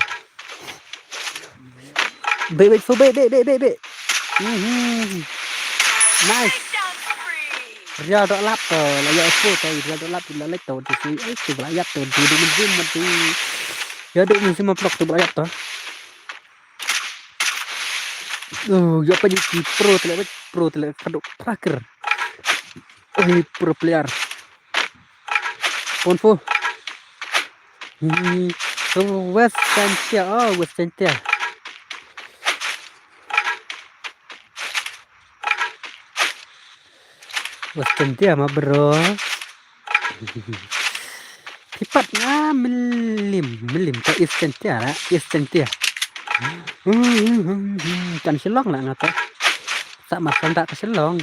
Be. Nice. Ria dok lap to, la ya expo to, ria dok lap la lek to tu tu belayat to, tu mun zoom tu. Ya dok mun semua vlog tu belayat to. Ya apa ni pro tele kaduk tracker. Pro player. Konfo. West Centia. Western dia mah bro. Sifat melim ke Eastern dia lah, Eastern dia. Kan silong lah ngata. Sak makan tak keselong.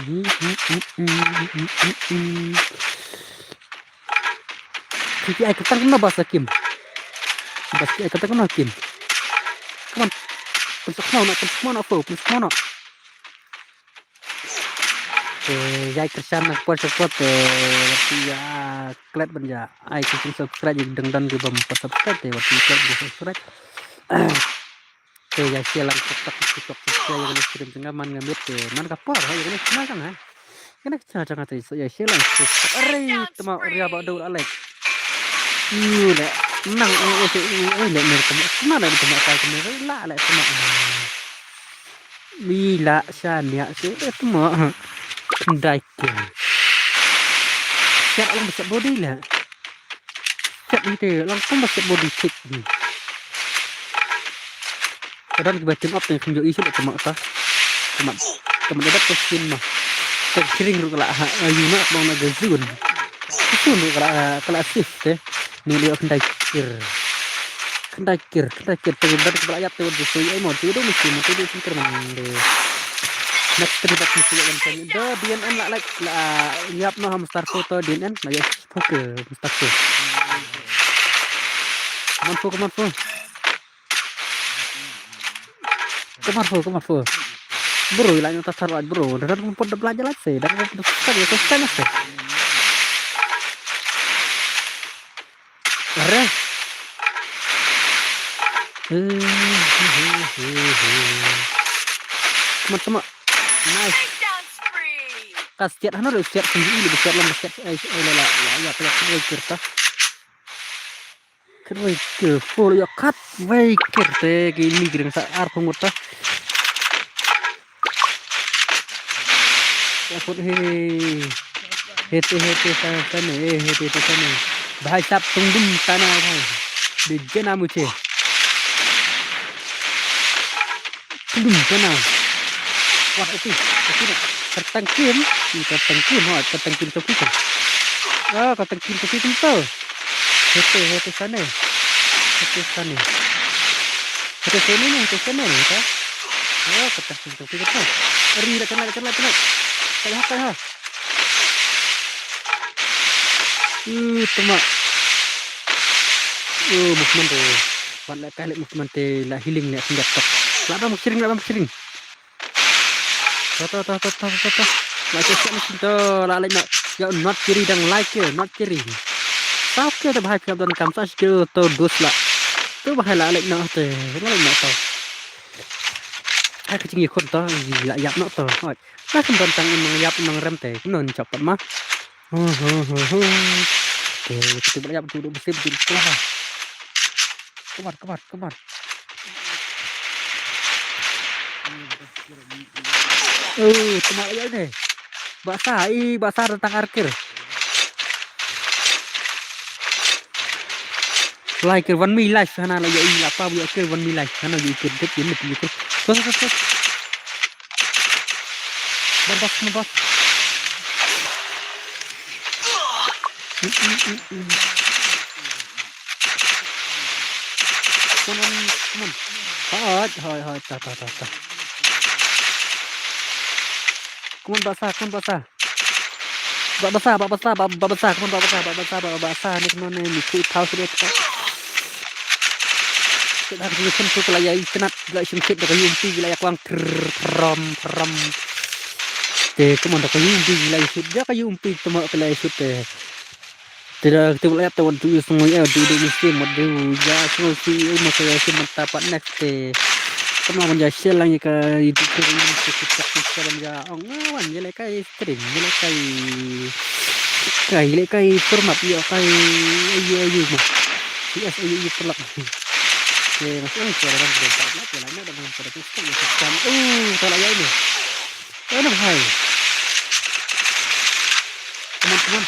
Kiki ai ketang kena bahasa Kim. Bahasa ai ketang kena Kim. Come on. Pusuk mana apa? Pusuk mana? Jai kersan nak puas support ya klat banja. Ai kucing subscribe jeung dan di bawah subscribe waktu klat di subscribe. Ya silang tiktok saya yang kirim tenggaman ngamit man kapor ha yang kena kan ha. Kena cara tadi ya silang. Are tema ria ba dul alek. Le nang le mer tema mana di tema kai kemer la le tema. Bila sania se tema. Daikin. Siap lang besar body lah. Siap itu langsung besar body kick ni. Kadang kita team up yang kunjung isu cuma apa? Cuma dapat question mah. Terkering lu kalau ayuna mau naga zun. Itu lu kalau assist ni dia kendakir terlibat kebelayat tu disui mau tu mesti pintar mande. Next terlibat mesti yang tanya. Dah DNN lah nyiap no hamstar foto DNN maya poke mustaqil. Come on. Bro, ilang tas taruh bro. Dan pun belajar lagi. Dan susah sih. Are. Teman-teman. Nice. Kasiat hana lu siap sendiri lebih siap lama siap ya pelak kerta. Kerja full ya cut waker teh gini gini saat pengurta. Aku hete sana bahai sap tungdum tanah hai di jena muce tungdum tanah wah itu tertangkim tu kita tertangkim tu kita hete sana ni ta tertangkim tu kita ri dah kena Tengah. Tuma. Movement tu. Wan kali movement te la healing le senjat tok. Laba muksiring. Toto. La cek mesin tu la like nak. Ya not kiri dan like ke, not kiri. Tau ke tu bahai piap dan kamsas ke tu dos la. Tu bahai la like nak te. La nak tau. Hai kecing ikut tu, la yap nak tu. Nah kembang mengyap mengrem teh non copot mah kita berjap duduk bersih lah kemar temak aja deh basah tentang arkir like one me life sana lagi apa buat ke one me life sana ikut ini terus Ngebas. Come on. Hai. Ta. Come on basah. Babasah. Ni kena ni tahu sudah. Kita harus sentuh kelaya ikanat gila singkit dengan yumpi gila yakwang ram. Kemana kau yumpi gila isut dia kau yumpi cuma kelaya isut tidak kita boleh tahu tu semuanya di mesti madu ya solusi masalah si mentapat next kemana menjadi selang jika itu kita menjadi ngawan jadi kai string jadi kai format ya kai ayu mah yes ayu pelak masih yang orang berempat lah jalannya dengan proses sistem salah ya ini enak hai teman-teman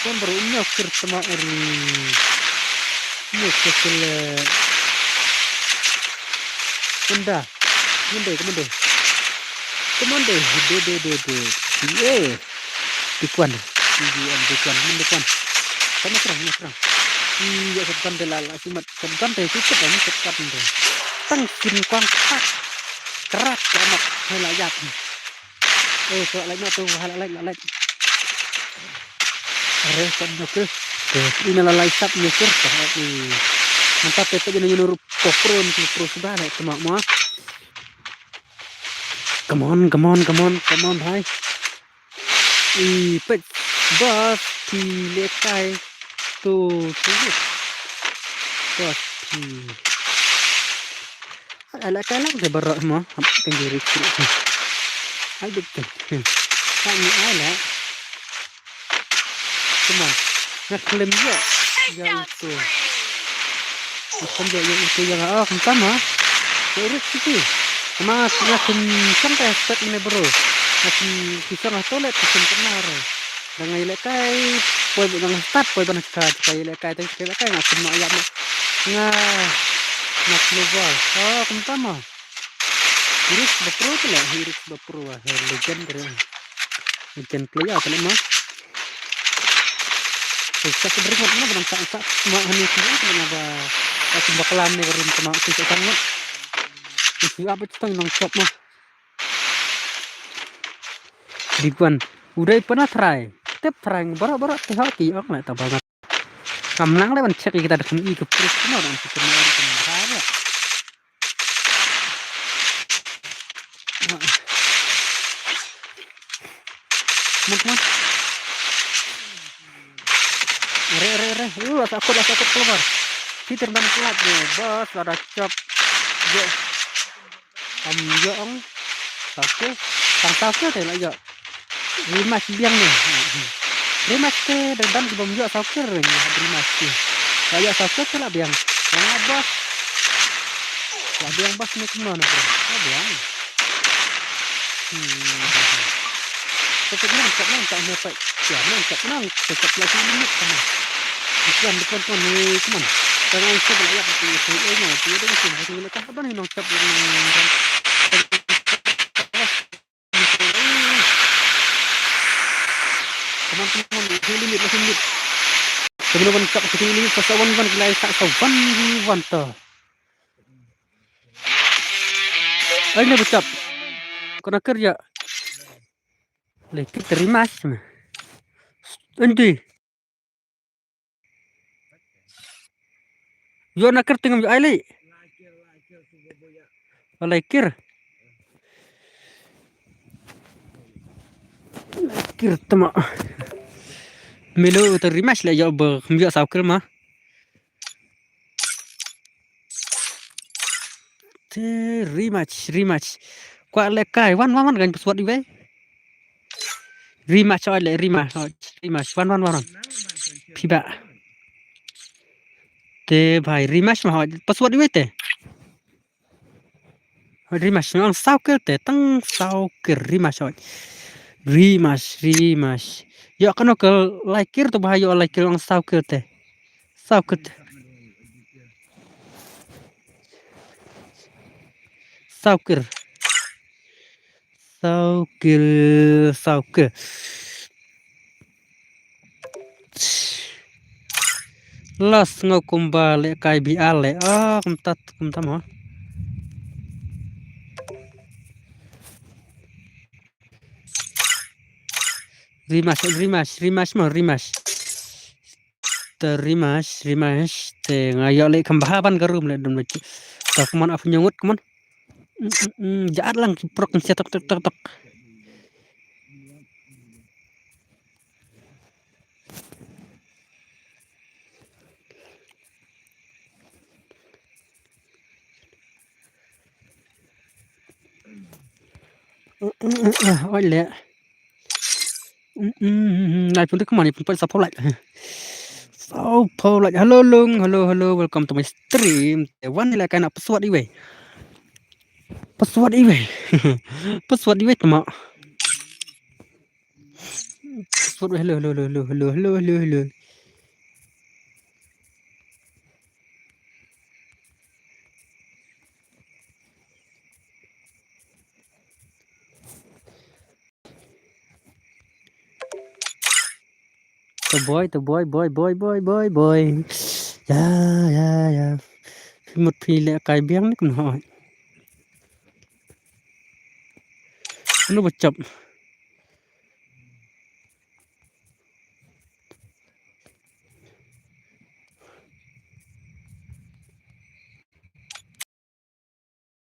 kan baru nyokir sama ini kecil kemende Bikuan. Bikuan. Sama serang. Iya setan delala simat setan teh cukup ini setan teh. Tangkin kuang tak kerat amat helayat. Kalau lainnya tuh hal lain. Are setan ke. Ini lalai sap mikir ni. Mantap itu jadi nyuruh popron sudah lah teman semua. Come on, bhai. Pet bas di lekai tuh. Bas Ala-ala de barra mo tenggiri kiri. Ay betul. Kami ala. Come on. Naklaim ya. Takedown Itu. spree. Bukan yang itu yang sama. Terus itu. Mas nakin sampai step ini bro. Nakin kisah na toilet kisah kenar. Dengan ilekai poy dengan start poy banyak kaya ilekai tapi ilekai nakin mo ayam. Nak keluar. Kentama. Hiris bapro tu lah, hiris bapro legend keren. Legend player apa nama? Saya berikan mana barang saat cuma hanya sendiri kenapa? Aku bakalan nih berin sama sisa sangat. Isi apa itu tang shop mah? Dibuan. Udah pernah try. Tep try barak teh hati aku nak tahu banget. Kamlang lah cek kita ada kami ikut terus semua orang kita orang kembali. Teman-teman. Re. Takut keluar. Fitur dan pelat nih. Bos ada cap. Ya. Om. Tang teh lah ya. Rimas biang nih. Rimas teh dan di bawah sakir nih. Rimas teh. Kayak sakir lah biang. Yang bos. Lah biang bos nih kemana bro? Biang. Tetap tak nyampe. Ya, menang. Tetap lagi minit sama. Bukan nih, teman. Jangan coba ya itu ini dia itu sih mereka apa nih nong cap teman-teman ini limit. Sebelum cap ini pasawan gilai tak sawan to. Ini bercap. Kena kerja. Lagi terima sih. Nanti. Yo nak kerting am ai Laikir. Laikir tama. Melo terima lah ya mbak sakir mah. Rematch. Kwa lekai wan kan pesuat di Rematch oleh rematch wan. Piba. Te bhai rematch mah pesuat di te. Rematch ang sakir te tang sakir rematch. Ya kan ke laikir tu bahaya laikir ang sakir te. Sakir. Las ngau kumbale kai bi ale. Kumtam ha. Rimas. Rimas te ngayo le kambahaban garum le dum lecu. Tak kuman af nyungut kuman. Jaat lang prok tok. Oleh. Nai pun kemana pun support like. Hello, welcome to my stream. One ni lah kan pesuat iwe. Pesuat iwe temak. Pesuat hello. boy. Ya. Một phi lệ cái biếng đấy còn hỏi. Nó bật chậm.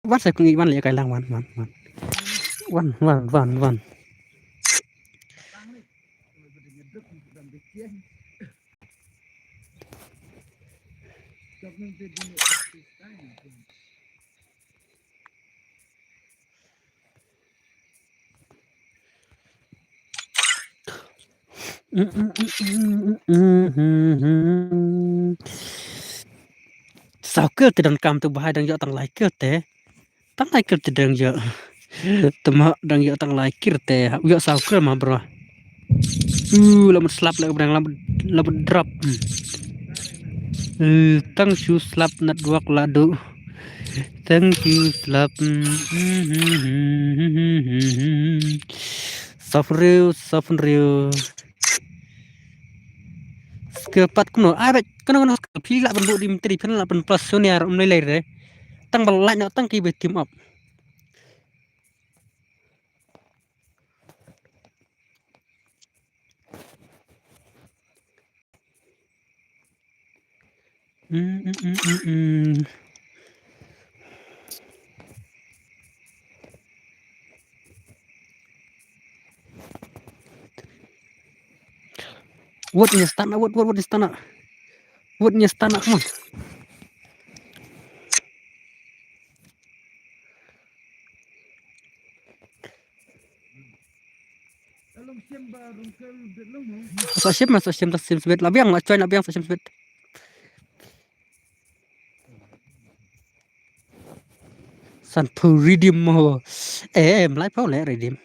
Bắt sẽ cũng nghĩ văn lệ cái làng văn. Sao cơ thì đằng cầm từ bài đằng dọ tăng lại cơ thế. Tăng lại cơ thì đằng dọ. Tầm họ đằng dọ tăng lại cơ thế. Dọ sao cơ mà bro. Lamun slap lagi berang lamun drop. Tang shoe slap nat duak ladu. Thank you slap. Soften real. Skepat kuno. Baik. Kena pila bentuk di menteri pun lah plus senior nilai re. Tang balak nak tang kibe team up. What in istana? What istana? What in istana? Come on. Masuk sim tak sim sebet. Labiang lah join labiang sim sebet. San pu redeem mo. Melai pau le redeem.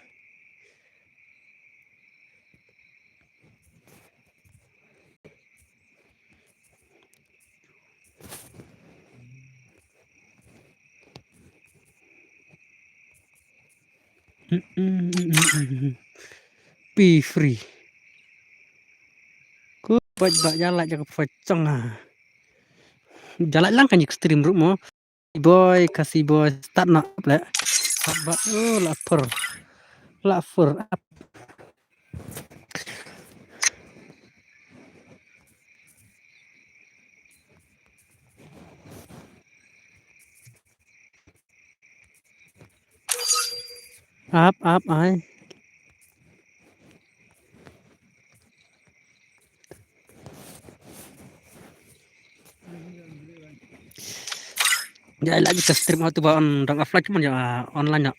Be free. Ku baca jalan jaga pocong jalan lang kan ekstrim rumah. Boy kasih boy start nak le. Sabar lapar. Up ai. Dia lagi ke stream atau bahan dang offline cuman ya online ya.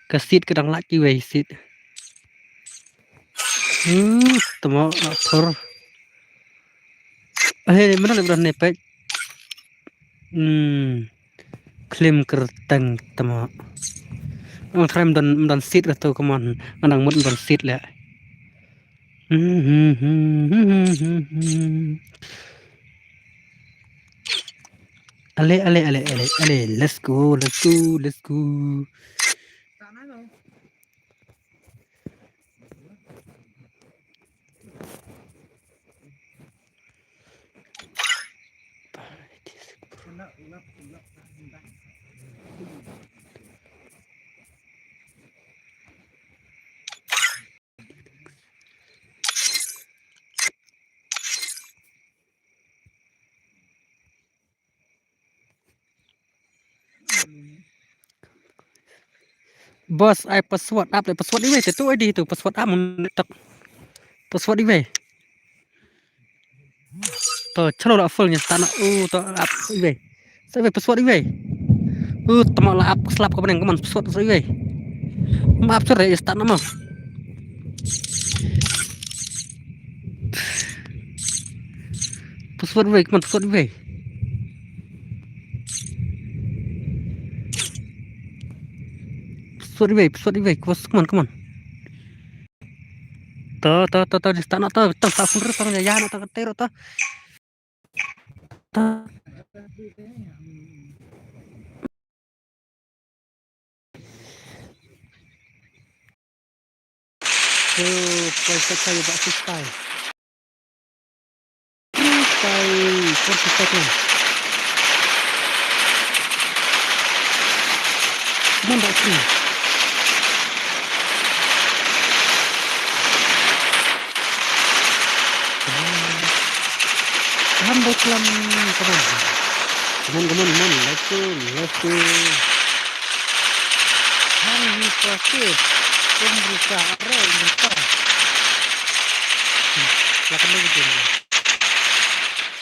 Ke seat ke dang lagi we seat. Temo lapar. Mana lebih nepek. Klaim kerteng temo. Ang tram dan seat atau keman manang mut dan seat le. Ale, let's go. Bos, ai password up le password ni we tu ID tu password up mun tak password ni we. To chalo la full nya tanah to up ni we. Sai we password ni we. Tama la up slap ka benang kaman password ni we. Maaf sore istana mah. Password we kaman password ni we. Password ni we. Come on. To di istana to tang tak full tang ya tang tero to. play saya buat freestyle 40 second. Come on, that's free. Come back, come on, let's go. Hari terakhir, pembuka. Silakan dulu gitu.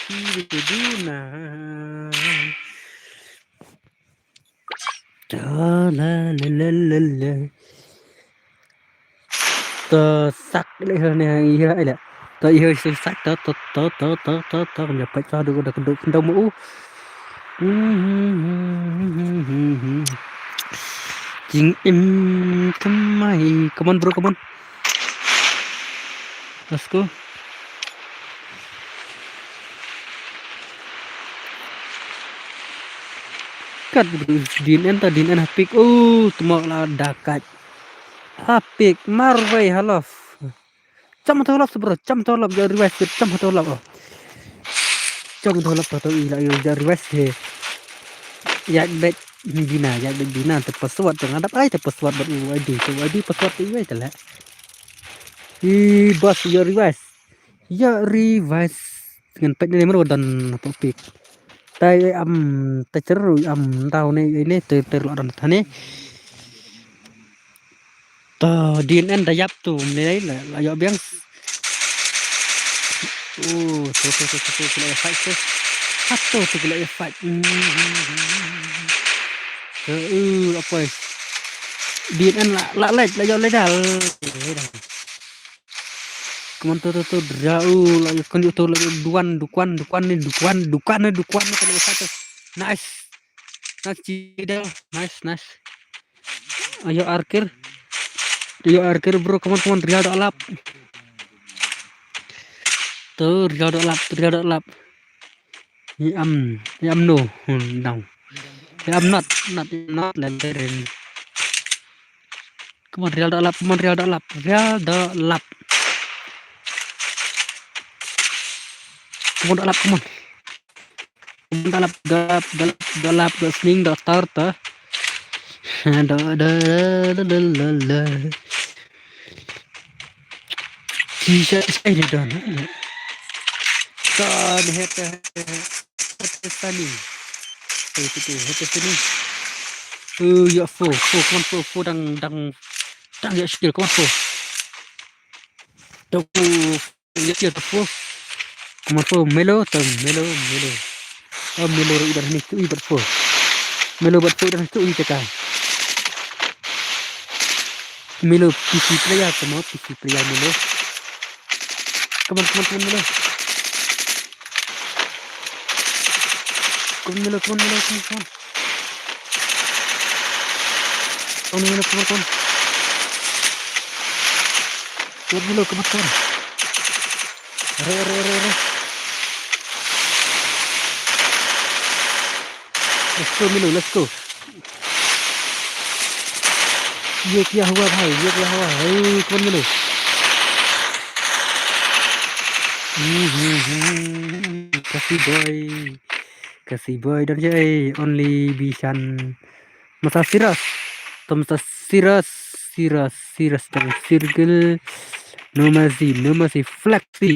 Itu Dina. La. Sak đây hơn này vậy nè. Tôi hơi sắc tớ nhập phải cho được đâu mũ. Chính em come on bro, come on. Let's go. Kat din hapik. Tumak la dakat. Hapik marway halaf. Chăm tholap bro, chăm tholap dari west, chăm tholap. Chăm tholap to ila dari west he. Ya bet bina te pesawat ngadap ai te pesawat buat ID pesawat iwe tala. Bus ya revise dengan pet ni mero dan topik. Tai ceru tahu ini terlalu tane. To DNN dayap tu mulai lah ayo biang. Tu kena fight tu. Satu tu kena fight. Apa? DNN lah yo ledal. Keman tu drau lagi konjuk tu lagi duan kena fight. Nice cidel. Nice. Ayo arkir bro, kawan Real Lap. Tuh Real Lap. I'm no. I'm not lantaran. Come on Real Lap. Come on. Galap swing the start. T-shirt is edit on. God, hete sunny. Ya four, dang ya skill, come on four. Ya skill four. Come on four, melo. Melo ibar ni tu ibar four. Melo buat four dan tu ibar. Melo PC player Melo. Come on Melo. Come on Melo. Come on. Re. Let's go Melo, let's go. ये क्या हुआ भाई कौन मिलो kasih boy dan jay only bisan masa siras dan circle no masih flexi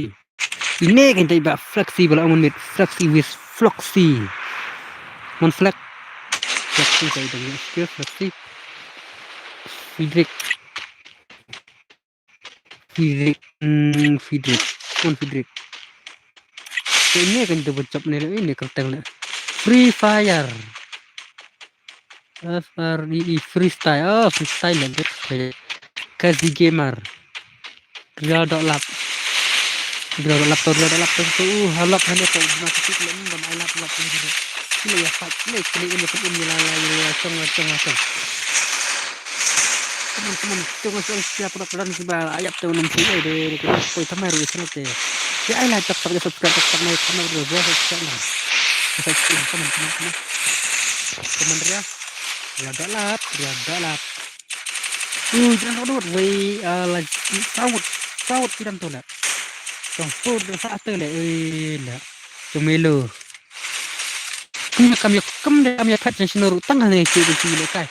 ini kan tiba flexi bala amun mit flexi with floxy mon flexi saya dengan skill flexi Fidrik. Ini kan kita bocap ini kerteng Free Fire. FREE freestyle. Freestyle lanjut. Kasih gamer. Real lap tu halap hanya tu masuk ke dalam dan lap ini ya fight ini ini la cong. Teman-teman tunggu siapa produk sebal ayat tu nam sini deh koi thamai ru isnate ya ai like subscribe thamai ru dia channel teman-teman ya dalap Jangan duduk we là saut kidan to la tong pur de sa te le la tumelo kami phat na sinuru tang ne chi de chi le kai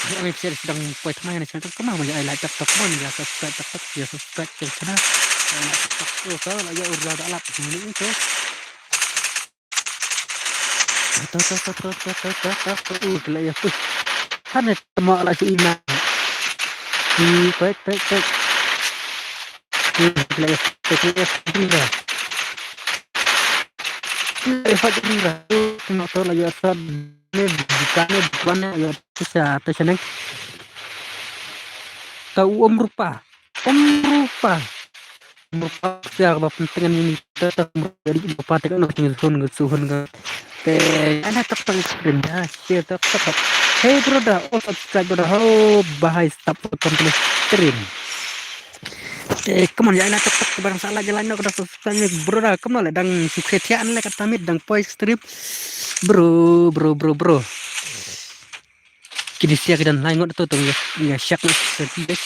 kami sedang poi tmai na chang kama ma ai la tak tak mon ya subscribe tak tak ya subscribe ke channel tak to la ya urda da lap ni to la ya pu kan temo la chi ina di pek la ya tinggal Eva Jemira no to la ya sad ne bukan ya bisa teseneng tahu rupa ya apa pentingan ini tetap menjadi bapak tekan untuk suhun ke ana tetap benda tetap hey brother subscribe brother bahai stop complete stream come on ya ana tetap barang salah jalan udah subscribe brother come on dang sukses ya ana kata mit dang poi stream bro kini siya kidan lain tuh ya syak guys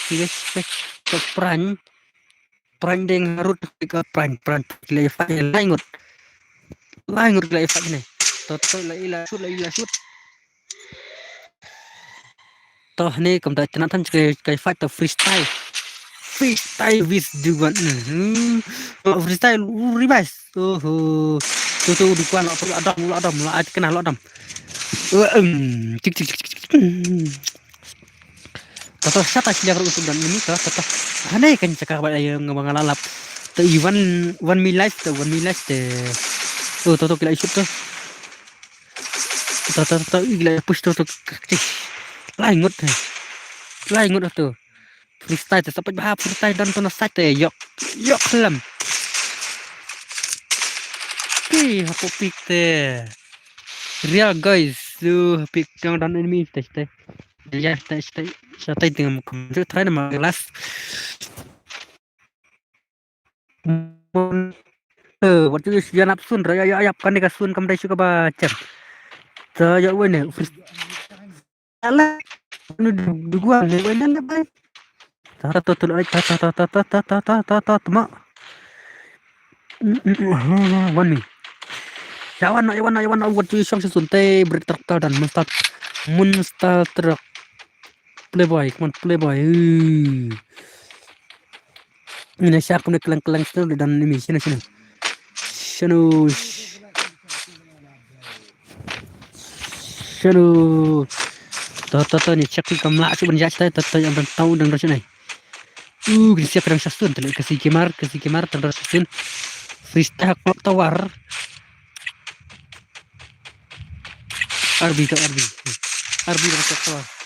pran deng harut ke pran lefa lain lefa ini toto la ila shoot toh nih kom ta tanatan kai fight freestyle with duan freestyle ribas tuh duan adam la kenal adam cik toto siapa sih yang usung dan ini toto aneh kan cakap yang ngebangalalap to one me life to toto kila shoot tuh toto gila push toto lain ngut tuh freestyle sampai bahas freestyle dan tuh saja yok lam apa pick real guys tuh pick yang dan enemy teh ya saya dengan komputer try nama kelas waktu itu dia napsun raya kan dikasun kamu dah suka baca saya wene ala nu dua ne wene ne baik tata ma one me Yawan waktu isang sesuntai berterkal dan monster truk playboy ini siapa punya keleng itu dan ini sini tata ni cek kamla su benjat tata yang tahu dan rasa nih siapa yang sasun tadi kasih kemar terus freestyle clock tower Arbi dan clock tower